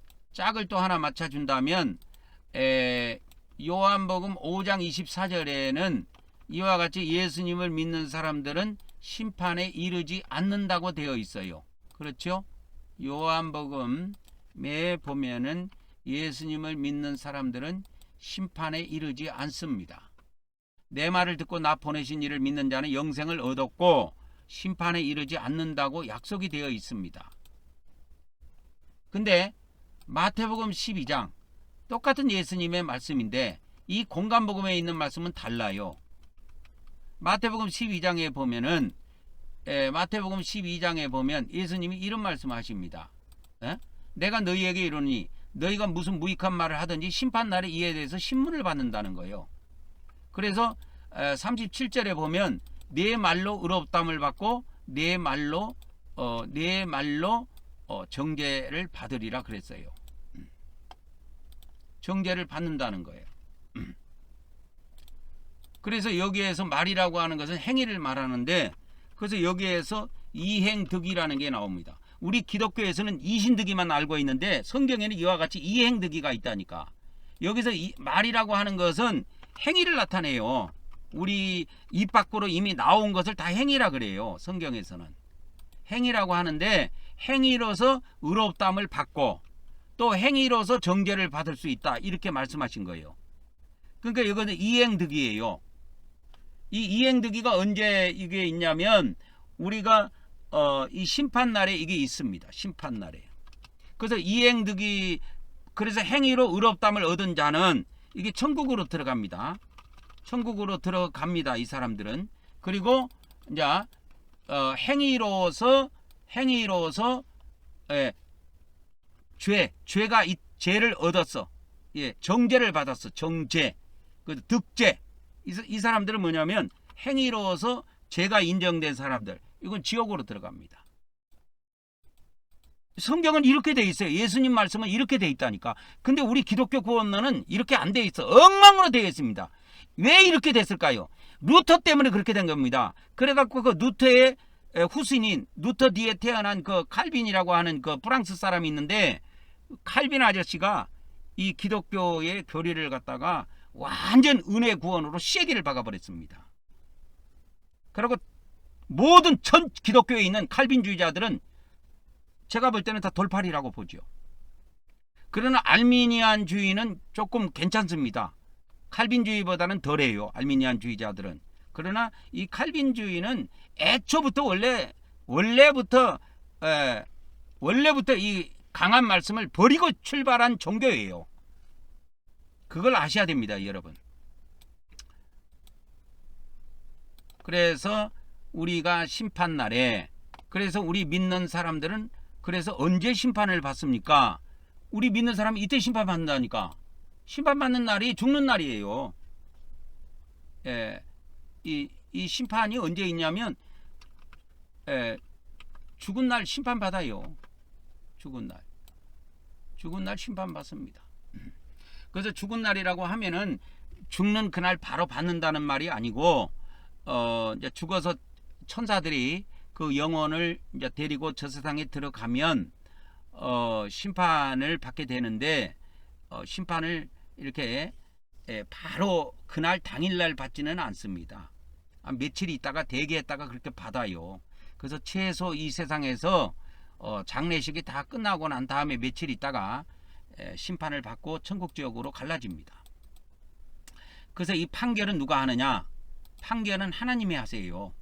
요한복음 5장 24절에는 이와 같이 예수님을 믿는 사람들은 심판에 이르지 않는다고 되어 있어요. 그렇죠? 요한복음에 보면은 예수님을 믿는 사람들은 심판에 이르지 않습니다. 내 말을 듣고 나 보내신 이를 믿는 자는 영생을 얻었고 심판에 이르지 않는다고 약속이 되어 있습니다. 근데 마태복음 12장 똑같은 예수님의 말씀인데 이 공간복음에 있는 말씀은 달라요. 마태복음 12장에 보면 예수님이 이런 말씀하십니다. 내가 너희에게 이르노니 너희가 무슨 무익한 말을 하든지 심판날에 이에 대해서 신문을 받는다는 거예요. 그래서 37절에 보면 내 말로 의롭다함을 받고 내 말로 정죄를 받으리라 그랬어요. 정죄를 받는다는 거예요. 그래서 여기에서 말이라고 하는 것은 행위를 말하는데 그래서 여기에서 이행득이라는 게 나옵니다. 우리 기독교에서는 이신득이만 알고 있는데 성경에는 이와 같이 이행득이가 있다니까. 여기서 말이라고 하는 것은 행위를 나타내요. 우리 입 밖으로 이미 나온 것을 다 행위라 그래요. 성경에서는 행위라고 하는데 행위로서 의롭다함을 받고 또 행위로서 정죄를 받을 수 있다 이렇게 말씀하신 거예요. 그러니까 이거는 이행득이에요. 이 이행득이가 언제 이게 있냐면 우리가 이 심판날에 이게 있습니다. 심판날에. 그래서 이행득이 그래서 행위로 의롭다함을 얻은 자는 이게 천국으로 들어갑니다. 천국으로 들어갑니다. 이 사람들은. 그리고 이제 행위로서 죄를 얻었어. 예, 정죄를 받았어. 정죄. 그 득죄. 이 사람들은 뭐냐면 행위로서 죄가 인정된 사람들. 이건 지옥으로 들어갑니다. 성경은 이렇게 돼 있어요. 예수님 말씀은 이렇게 돼 있다니까. 근데 우리 기독교 구원론은 이렇게 안 돼 있어. 엉망으로 되어 있습니다. 왜 이렇게 됐을까요? 루터 때문에 그렇게 된 겁니다. 그래갖고 그 루터의 후신인 루터 뒤에 태어난 그 칼빈이라고 하는 그 프랑스 사람이 있는데 칼빈 아저씨가 이 기독교의 교리를 갖다가 완전 은혜 구원으로 쐐기를 박아버렸습니다. 그리고 모든 전 기독교에 있는 칼빈주의자들은 제가 볼 때는 다 돌팔이라고 보죠. 그러나 알미니안주의는 조금 괜찮습니다. 칼빈주의보다는 덜해요. 알미니안주의자들은. 그러나 이 칼빈주의는 애초부터 원래부터 이 강한 말씀을 버리고 출발한 종교예요. 그걸 아셔야 됩니다, 여러분. 그래서 우리가 심판날에 그래서 우리 믿는 사람들은 그래서 언제 심판을 받습니까? 우리 믿는 사람이 이때 심판받는다니까. 심판받는 날이 죽는 날이에요. 예, 이 심판이 언제 있냐면 죽은 날 심판받아요. 죽은 날 심판받습니다. 그래서 죽은 날이라고 하면은 죽는 그날 바로 받는다는 말이 아니고 이제 죽어서 천사들이 그 영혼을 이제 데리고 저 세상에 들어가면 심판을 받게 되는데 심판을 이렇게 바로 그날 당일날 받지는 않습니다. 며칠 있다가 대기했다가 그렇게 받아요. 그래서 최소 이 세상에서 장례식이 다 끝나고 난 다음에 며칠 있다가 심판을 받고 천국 지옥으로 갈라집니다. 그래서 이 판결은 누가 하느냐? 판결은 하나님이 하세요.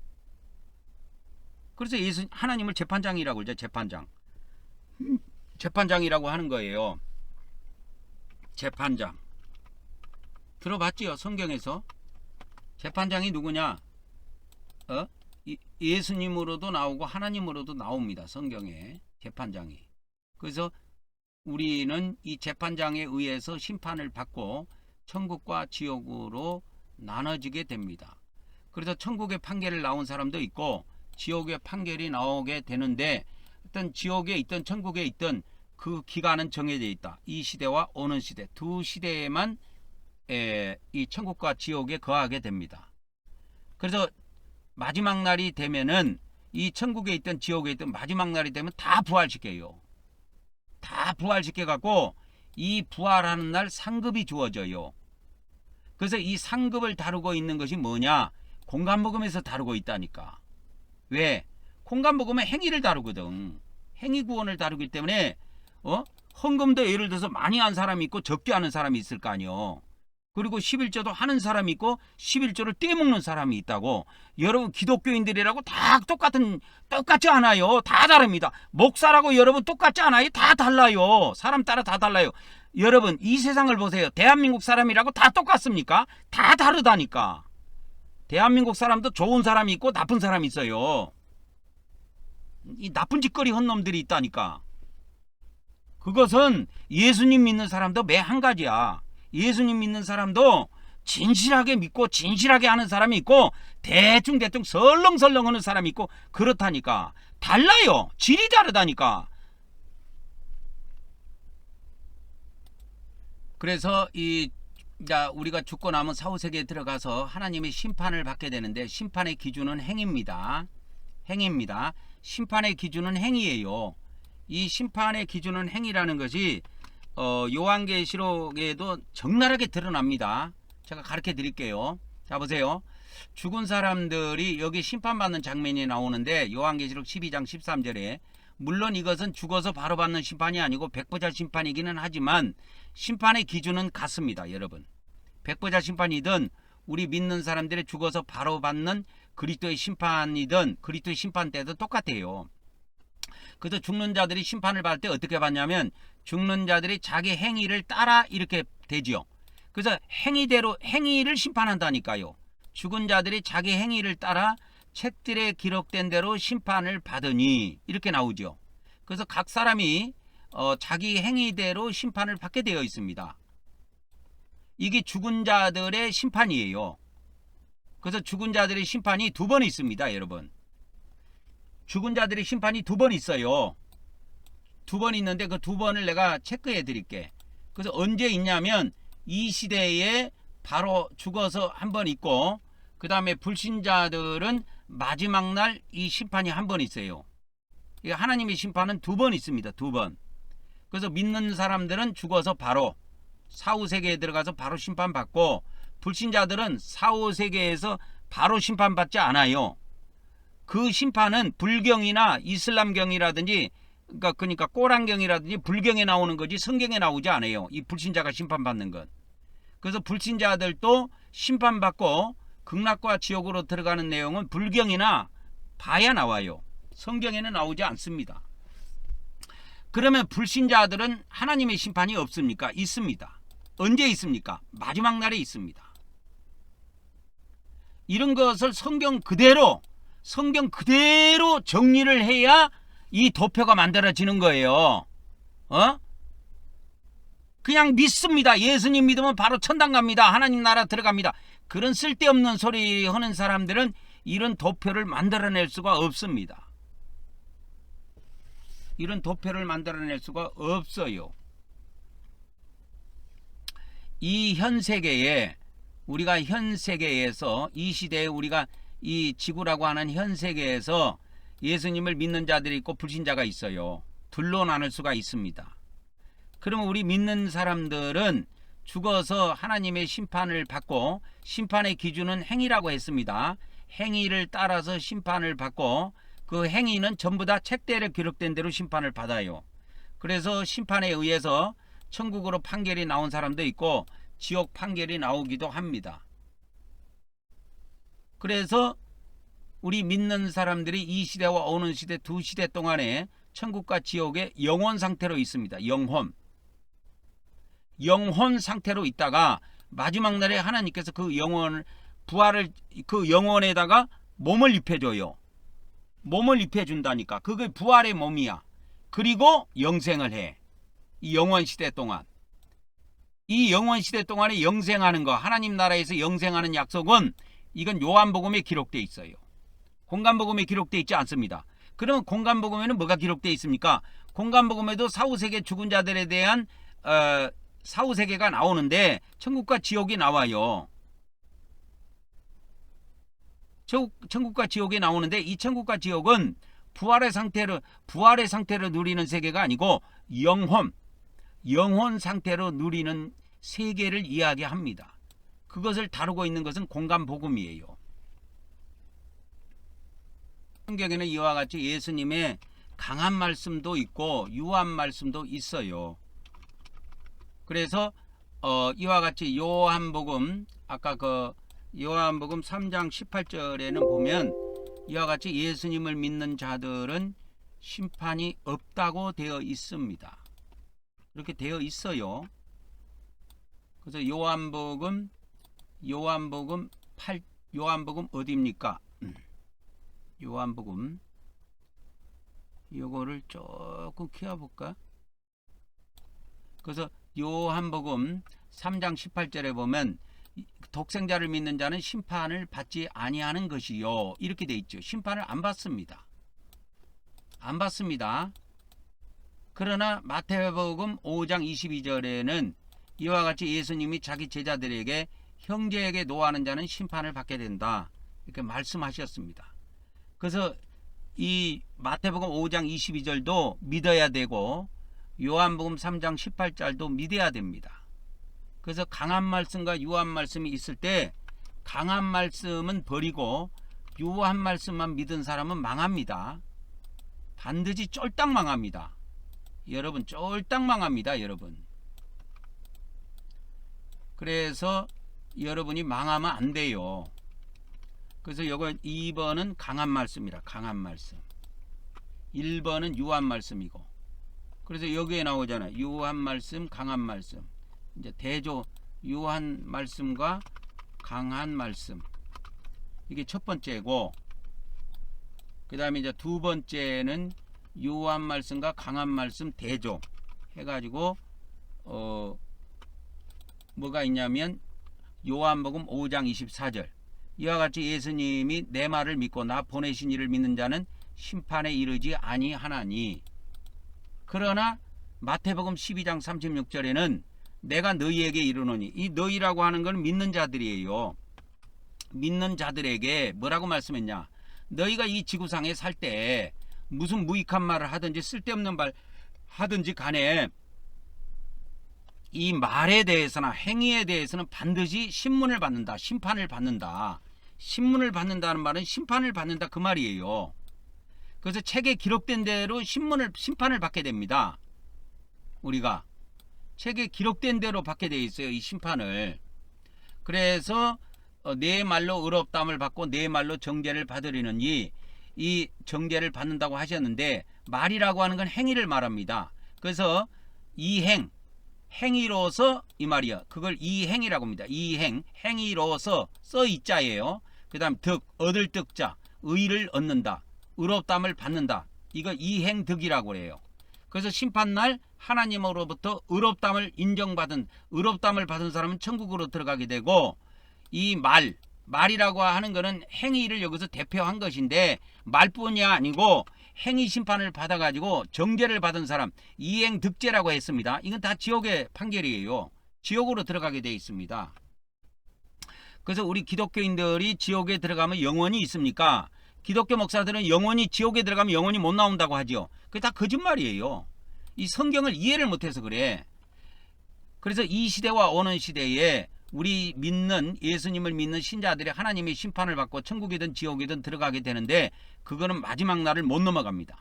그래서 하나님을 재판장이라고 그러죠. 재판장이라고 하는 거예요. 재판장. 들어봤지요? 성경에서. 재판장이 누구냐? 예수님으로도 나오고 하나님으로도 나옵니다. 성경에 재판장이. 그래서 우리는 이 재판장에 의해서 심판을 받고 천국과 지옥으로 나눠지게 됩니다. 그래서 천국의 판결을 나온 사람도 있고 지옥의 판결이 나오게 되는데, 어떤 지옥에 있던 천국에 있던 그 기간은 정해져 있다. 이 시대와 오는 시대, 두 시대에만 이 천국과 지옥에 거하게 됩니다. 그래서 마지막 날이 되면은 이 천국에 있던 지옥에 있던 마지막 날이 되면 다 부활시켜요. 다 부활시켜 갖고 이 부활하는 날 상급이 주어져요. 그래서 이 상급을 다루고 있는 것이 뭐냐? 공간복음에서 다루고 있다니까. 왜? 공간복음은 행위를 다루거든. 행위 구원을 다루기 때문에 헌금도 예를 들어서 많이 한 사람이 있고 적게 하는 사람이 있을 거 아니요. 그리고 11조도 하는 사람이 있고 11조를 떼먹는 사람이 있다고. 여러분 기독교인들이라고 다 똑같지 않아요. 다 다릅니다. 목사라고 여러분 똑같지 않아요. 다 달라요. 사람 따라 다 달라요. 여러분 이 세상을 보세요. 대한민국 사람이라고 다 똑같습니까? 다 다르다니까. 대한민국 사람도 좋은 사람이 있고 나쁜 사람이 있어요. 이 나쁜 짓거리 한 놈들이 있다니까. 그것은 예수님 믿는 사람도 매 한 가지야. 예수님 믿는 사람도 진실하게 믿고 진실하게 하는 사람이 있고 대충 설렁설렁 하는 사람이 있고 그렇다니까. 달라요. 질이 다르다니까. 그래서 우리가 죽고 나면 사후세계에 들어가서 하나님의 심판을 받게 되는데, 심판의 기준은 행위입니다. 행위입니다. 심판의 기준은 행위예요. 이 심판의 기준은 행위라는 것이 요한계시록에도 적나라하게 드러납니다. 제가 가르쳐 드릴게요. 자 보세요. 죽은 사람들이 여기 심판받는 장면이 나오는데 요한계시록 12장 13절에 물론 이것은 죽어서 바로 받는 심판이 아니고 백보자 심판이기는 하지만 심판의 기준은 같습니다. 여러분, 백보자 심판이든 우리 믿는 사람들이 죽어서 바로 받는 그리스도의 심판이든 그리스도의 심판 때도 똑같아요. 그래서 죽는 자들이 심판을 받을 때 어떻게 받냐면 죽는 자들이 자기 행위를 따라 이렇게 되지요. 그래서 행위대로 행위를 심판한다니까요. 죽은 자들이 자기 행위를 따라 책들에 기록된 대로 심판을 받으니 이렇게 나오죠. 그래서 각 사람이 자기 행위대로 심판을 받게 되어 있습니다. 이게 죽은 자들의 심판이에요. 그래서 죽은 자들의 심판이 두 번 있습니다. 여러분, 죽은 자들의 심판이 두 번 있어요. 두 번 있는데 그 두 번을 내가 체크해 드릴게. 그래서 언제 있냐면 이 시대에 바로 죽어서 한 번 있고, 그 다음에 불신자들은 마지막 날 이 심판이 한 번 있어요. 하나님의 심판은 두 번 있습니다. 두 번. 그래서 믿는 사람들은 죽어서 바로 사후세계에 들어가서 바로 심판받고, 불신자들은 사후세계에서 바로 심판받지 않아요. 그 심판은 불경이나 이슬람경이라든지 그러니까 꼬란경이라든지 불경에 나오는 거지 성경에 나오지 않아요. 이 불신자가 심판받는 것. 그래서 불신자들도 심판받고 극락과 지옥으로 들어가는 내용은 불경이나 봐야 나와요. 성경에는 나오지 않습니다. 그러면 불신자들은 하나님의 심판이 없습니까? 있습니다. 언제 있습니까? 마지막 날에 있습니다. 이런 것을 성경 그대로 정리를 해야 이 도표가 만들어지는 거예요. 그냥 믿습니다. 예수님 믿으면 바로 천당 갑니다. 하나님 나라 들어갑니다. 그런 쓸데없는 소리 하는 사람들은 이런 도표를 만들어낼 수가 없습니다. 이런 도표를 만들어낼 수가 없어요. 이 현 세계에 우리가 현 세계에서 이 시대에 우리가 이 지구라고 하는 현 세계에서 예수님을 믿는 자들이 있고 불신자가 있어요. 둘로 나눌 수가 있습니다. 그러면 우리 믿는 사람들은 죽어서 하나님의 심판을 받고, 심판의 기준은 행위라고 했습니다. 행위를 따라서 심판을 받고 그 행위는 전부 다 책대에 기록된 대로 심판을 받아요. 그래서 심판에 의해서 천국으로 판결이 나온 사람도 있고 지옥 판결이 나오기도 합니다. 그래서 우리 믿는 사람들이 이 시대와 오는 시대 두 시대 동안에 천국과 지옥의 영혼 상태로 있습니다. 영혼 상태로 있다가 마지막 날에 하나님께서 그 영혼을 부활을 그 영혼에다가 몸을 입혀줘요. 몸을 입혀준다니까. 그게 부활의 몸이야. 그리고 영생을 해. 이 영원 시대 동안. 이 영원 시대 동안에 영생하는 거, 하나님 나라에서 영생하는 약속은 이건 요한복음에 기록되어 있어요. 공간복음에 기록되어 있지 않습니다. 그러면 공간복음에는 뭐가 기록되어 있습니까? 공간복음에도 사후세계 죽은 자들에 대한 사후세계가 나오는데 천국과 지옥이 나와요. 천국과 지옥이 나오는데 이 천국과 지옥은 부활의 상태로 누리는 세계가 아니고 영혼 상태로 누리는 세계를 이야기합니다. 그것을 다루고 있는 것은 공간복음이에요. 성경에는 이와 같이 예수님의 강한 말씀도 있고 유한 말씀도 있어요. 그래서 이와 같이 요한복음 아까 그 요한복음 3장 18절에는 보면 이와 같이 예수님을 믿는 자들은 심판이 없다고 되어 있습니다. 그렇게 되어 있어요. 그래서 요한복음 어디입니까? 요한복음 요거를 조금 키워볼까? 그래서 요한복음 3장 18절에 보면 독생자를 믿는 자는 심판을 받지 아니하는 것이요 이렇게 돼 있죠. 심판을 안 받습니다. 그러나 마태복음 5장 22절에는 이와 같이 예수님이 자기 제자들에게 형제에게 노하는 자는 심판을 받게 된다 이렇게 말씀하셨습니다. 그래서 이 마태복음 5장 22절도 믿어야 되고 요한복음 3장 18절도 믿어야 됩니다. 그래서 강한 말씀과 유한 말씀이 있을 때 강한 말씀은 버리고 유한 말씀만 믿은 사람은 망합니다. 반드시 쫄딱 망합니다. 여러분 쫄딱 망합니다. 여러분. 그래서 여러분이 망하면 안 돼요. 그래서 요거 2번은 강한 말씀이라 강한 말씀. 1번은 유한 말씀이고. 그래서 여기에 나오잖아요. 유한 말씀, 강한 말씀. 이제 대조 유한 말씀과 강한 말씀. 이게 첫 번째고. 그다음에 이제 두 번째는 유한 말씀과 강한 말씀 대조 해 가지고 뭐가 있냐면 요한복음 5장 24절. 이와 같이 예수님이 내 말을 믿고 나 보내신 이를 믿는 자는 심판에 이르지 아니하나니. 그러나 마태복음 12장 36절에는 내가 너희에게 이르노니 이 너희라고 하는 건 믿는 자들이에요. 믿는 자들에게 뭐라고 말씀했냐? 너희가 이 지구상에 살 때 무슨 무익한 말을 하든지 쓸데없는 말 하든지 간에 이 말에 대해서나 행위에 대해서는 반드시 신문을 받는다. 심판을 받는다. 신문을 받는다는 말은 심판을 받는다 그 말이에요. 그래서 책에 기록된 대로 심판을 받게 됩니다. 우리가 책에 기록된 대로 받게 돼 있어요. 이 심판을. 그래서 내 말로 의롭다함을 받고 내 말로 정죄를 받으리느니 이 정죄를 받는다고 하셨는데 말이라고 하는 건 행위를 말합니다. 그래서 행위로서 이 말이야. 그걸 이행이라고 합니다. 행위로서 써 있자예요. 그 다음 얻을 득자, 의를 얻는다, 의롭다함을 받는다. 이거 이행득이라고 해요. 그래서 심판날 하나님으로부터 의롭다함을 받은 사람은 천국으로 들어가게 되고 이 말이라고 하는 거는 행위를 여기서 대표한 것인데 말뿐이 아니고 행위 심판을 받아가지고 정죄를 받은 사람 이행득죄라고 했습니다. 이건 다 지옥의 판결이에요. 지옥으로 들어가게 되어 있습니다. 그래서 우리 기독교인들이 지옥에 들어가면 영원히 있습니까? 기독교 목사들은 영원히 지옥에 들어가면 영원히 못 나온다고 하죠. 그게 다 거짓말이에요. 이 성경을 이해를 못해서 그래. 그래서 이 시대와 오는 시대에 우리 믿는 예수님을 믿는 신자들이 하나님의 심판을 받고 천국이든 지옥이든 들어가게 되는데 그거는 마지막 날을 못 넘어갑니다.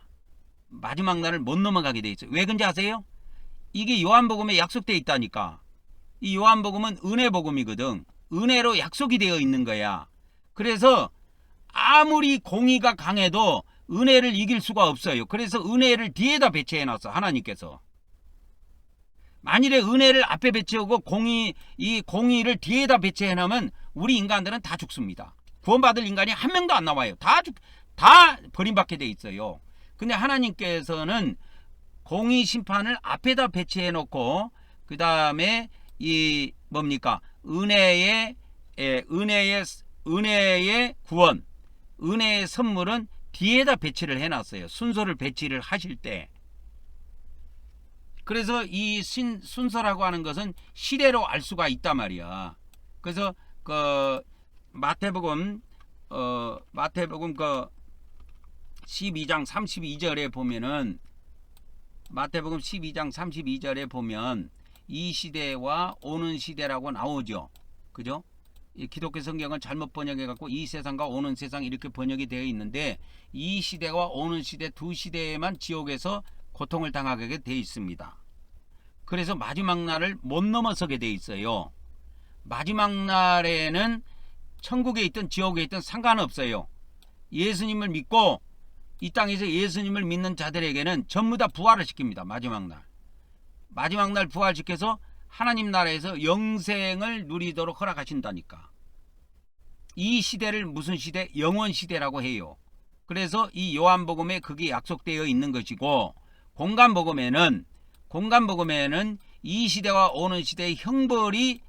마지막 날을 못 넘어가게 돼 있어요. 왜 그런지 아세요? 이게 요한복음에 약속되어 있다니까. 이 요한복음은 은혜복음이거든. 은혜로 약속이 되어 있는 거야. 그래서 아무리 공의가 강해도 은혜를 이길 수가 없어요. 그래서 은혜를 뒤에다 배치해 놨어, 하나님께서. 만일에 은혜를 앞에 배치하고 이 공의를 뒤에다 배치해 놓으면 우리 인간들은 다 죽습니다. 구원받을 인간이 한 명도 안 나와요. 다 버림받게 돼 있어요. 근데 하나님께서는 공의 심판을 앞에다 배치해 놓고 그 다음에 이 뭡니까? 은혜의 구원, 은혜의 선물은 뒤에다 배치를 해놨어요. 순서를 배치를 하실 때. 그래서 이 순서라고 하는 것은 시대로 알 수가 있단 말이야. 그래서 그 마태복음 그 12장 32절에 보면은 마태복음 12장 32절에 보면 이 시대와 오는 시대라고 나오죠. 그죠? 이 기독교 성경을 잘못 번역해 갖고 이 세상과 오는 세상 이렇게 번역이 되어 있는데 이 시대와 오는 시대 두 시대에만 지옥에서 고통을 당하게 돼 있습니다. 그래서 마지막 날을 못 넘어서게 돼 있어요. 마지막 날에는 천국에 있든 지옥에 있든 상관없어요. 예수님을 믿고 이 땅에서 예수님을 믿는 자들에게는 전부 다 부활을 시킵니다. 마지막 날 부활시켜서 하나님 나라에서 영생을 누리도록 허락하신다니까. 이 시대를 무슨 시대? 영원 시대라고 해요. 그래서 이 요한복음에 그게 약속되어 있는 것이고 공간복음에는 이 시대와 오는 시대의 형벌이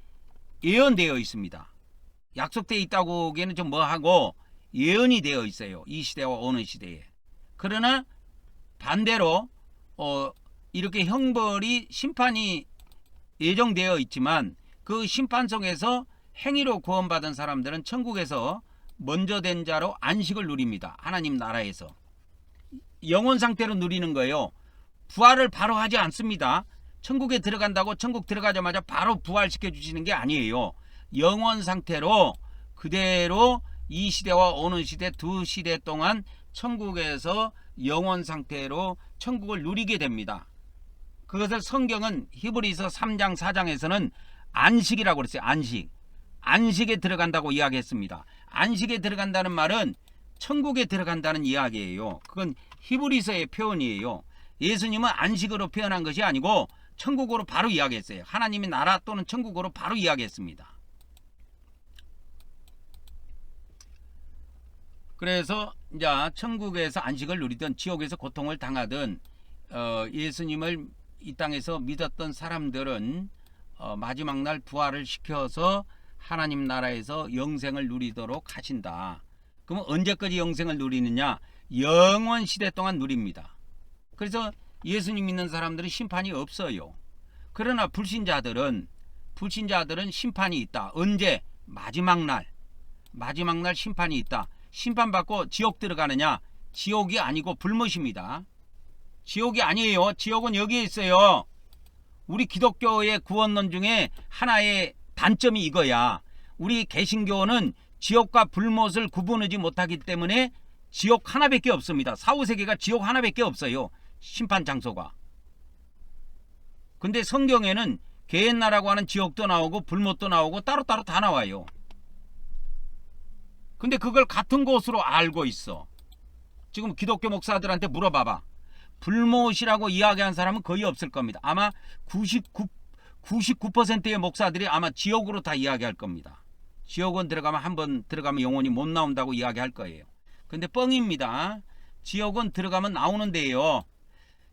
예언되어 있습니다. 약속되어 있다고 하기에는 좀 뭐하고 예언이 되어 있어요. 이 시대와 오는 시대에. 그러나 반대로 이렇게 형벌이 심판이 예정되어 있지만 그 심판 속에서 행위로 구원받은 사람들은 천국에서 먼저 된 자로 안식을 누립니다. 하나님 나라에서. 영원 상태로 누리는 거예요. 부활을 바로 하지 않습니다. 천국에 들어간다고 천국 들어가자마자 바로 부활시켜 주시는 게 아니에요. 영원 상태로 그대로 이 시대와 오는 시대 두 시대 동안 천국에서 영원 상태로 천국을 누리게 됩니다. 그것을 성경은 히브리서 3장 4장에서는 안식이라고 그랬어요. 안식에 들어간다고 이야기했습니다. 안식에 들어간다는 말은 천국에 들어간다는 이야기예요. 그건 히브리서의 표현이에요. 예수님은 안식으로 표현한 것이 아니고 천국으로 바로 이야기했어요. 하나님의 나라 또는 천국으로 바로 이야기했습니다. 그래서 이제 천국에서 안식을 누리든 지옥에서 고통을 당하든 예수님을 이 땅에서 믿었던 사람들은 마지막 날 부활을 시켜서 하나님 나라에서 영생을 누리도록 하신다. 그러면 언제까지 영생을 누리느냐? 영원 시대 동안 누립니다. 그래서 예수님 믿는 사람들은 심판이 없어요. 그러나 불신자들은 심판이 있다. 언제? 마지막 날 심판이 있다. 심판받고 지옥 들어가느냐? 지옥이 아니고 불못입니다. 지옥이 아니에요. 지옥은 여기에 있어요. 우리 기독교의 구원론 중에 하나의 단점이 이거야. 우리 개신교는 지옥과 불못을 구분하지 못하기 때문에 지옥 하나밖에 없습니다. 사후세계가 지옥 하나밖에 없어요. 심판 장소가. 근데 성경에는 게헨나라고 하는 지옥도 나오고 불못도 나오고 따로따로 다 나와요. 근데 그걸 같은 곳으로 알고 있어. 지금 기독교 목사들한테 물어봐봐. 불못이라고 이야기한 사람은 거의 없을 겁니다. 아마 99%의 목사들이 아마 지옥으로 다 이야기할 겁니다. 지옥은 한번 들어가면 영원히 못 나온다고 이야기할 거예요. 근데 뻥입니다. 지옥은 들어가면 나오는데요.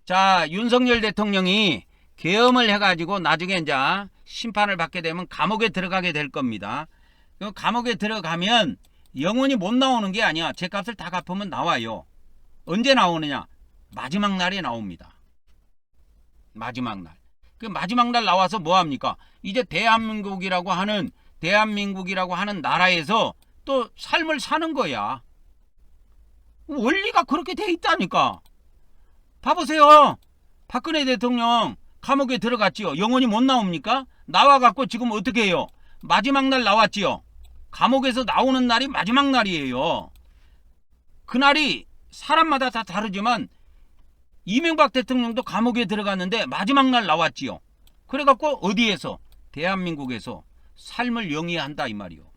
자, 윤석열 대통령이 계엄을 해가지고 나중에 이제 심판을 받게 되면 감옥에 들어가게 될 겁니다. 감옥에 들어가면 영원히 못 나오는 게 아니야. 죄값을 다 갚으면 나와요. 언제 나오느냐? 마지막 날에 나옵니다. 마지막 날. 그 마지막 날 나와서 뭐 합니까? 이제 대한민국이라고 하는 나라에서 또 삶을 사는 거야. 원리가 그렇게 돼 있다니까. 봐보세요. 박근혜 대통령 감옥에 들어갔지요. 영원히 못 나옵니까? 나와갖고 지금 어떻게 해요? 마지막 날 나왔지요. 감옥에서 나오는 날이 마지막 날이에요. 그날이 사람마다 다 다르지만 이명박 대통령도 감옥에 들어갔는데 마지막 날 나왔지요. 그래갖고 어디에서? 대한민국에서 삶을 영위한다 이 말이요.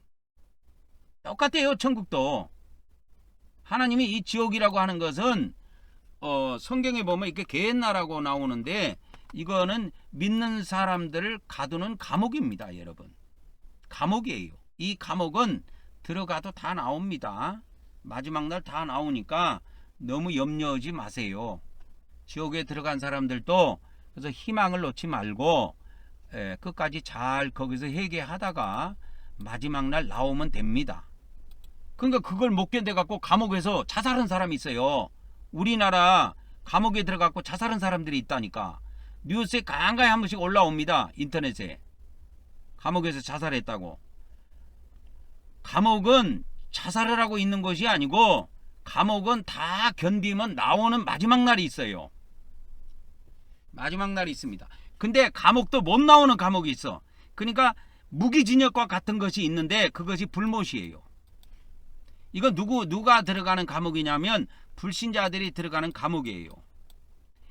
똑같아요. 천국도. 하나님이 이 지옥이라고 하는 것은 성경에 보면 이렇게 게hen나라고 나오는데 이거는 믿는 사람들을 가두는 감옥입니다. 여러분. 감옥이에요. 이 감옥은 들어가도 다 나옵니다. 마지막 날 다 나오니까 너무 염려하지 마세요. 지옥에 들어간 사람들도 그래서 희망을 놓지 말고 끝까지 잘 거기서 회개하다가 마지막 날 나오면 됩니다. 그러니까 그걸 못 견뎌갖고 감옥에서 자살한 사람이 있어요. 우리나라 감옥에 들어갖고 자살한 사람들이 있다니까. 뉴스에 간간히 한 번씩 올라옵니다. 인터넷에. 감옥에서 자살했다고. 감옥은 자살을 하고 있는 것이 아니고 감옥은 다 견디면 나오는 마지막 날이 있어요. 마지막 날이 있습니다. 근데 감옥도 못 나오는 감옥이 있어. 그러니까 무기징역과 같은 것이 있는데 그것이 불못이에요. 이건 누가 들어가는 감옥이냐면 불신자들이 들어가는 감옥이에요.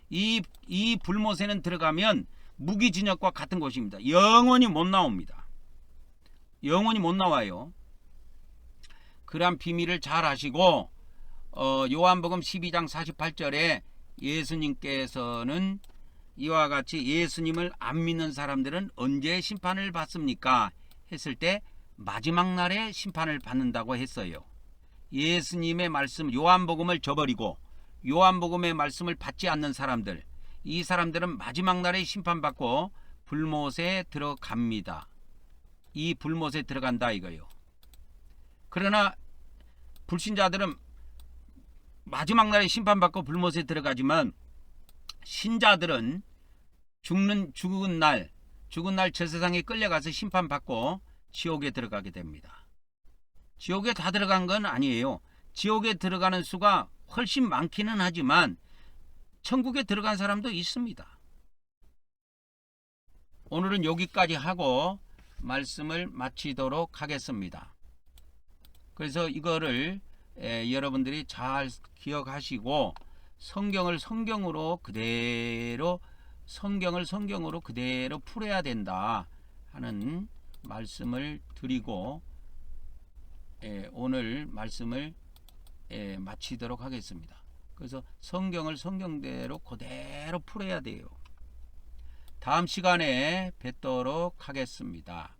이 불못에는 들어가면 무기징역과 같은 곳입니다. 영원히 못 나옵니다. 영원히 못 나와요. 그러한 비밀을 잘 아시고 요한복음 12장 48절에 예수님께서는 이와 같이 예수님을 안 믿는 사람들은 언제 심판을 받습니까? 했을 때 마지막 날에 심판을 받는다고 했어요. 예수님의 말씀 요한복음을 저버리고 요한복음의 말씀을 받지 않는 사람들, 이 사람들은 마지막 날에 심판받고 불못에 들어갑니다. 이 불못에 들어간다 이거요. 그러나 불신자들은 마지막 날에 심판받고 불못에 들어가지만 신자들은 죽은 날 저 세상에 끌려가서 심판받고 지옥에 들어가게 됩니다. 지옥에 다 들어간 건 아니에요. 지옥에 들어가는 수가 훨씬 많기는 하지만 천국에 들어간 사람도 있습니다. 오늘은 여기까지 하고 말씀을 마치도록 하겠습니다. 그래서 이거를 여러분들이 잘 기억하시고 성경을 성경으로 그대로 풀어야 된다 하는 말씀을 드리고 오늘 말씀을 마치도록 하겠습니다. 그래서 성경을 성경대로 그대로 풀어야 돼요. 다음 시간에 뵙도록 하겠습니다.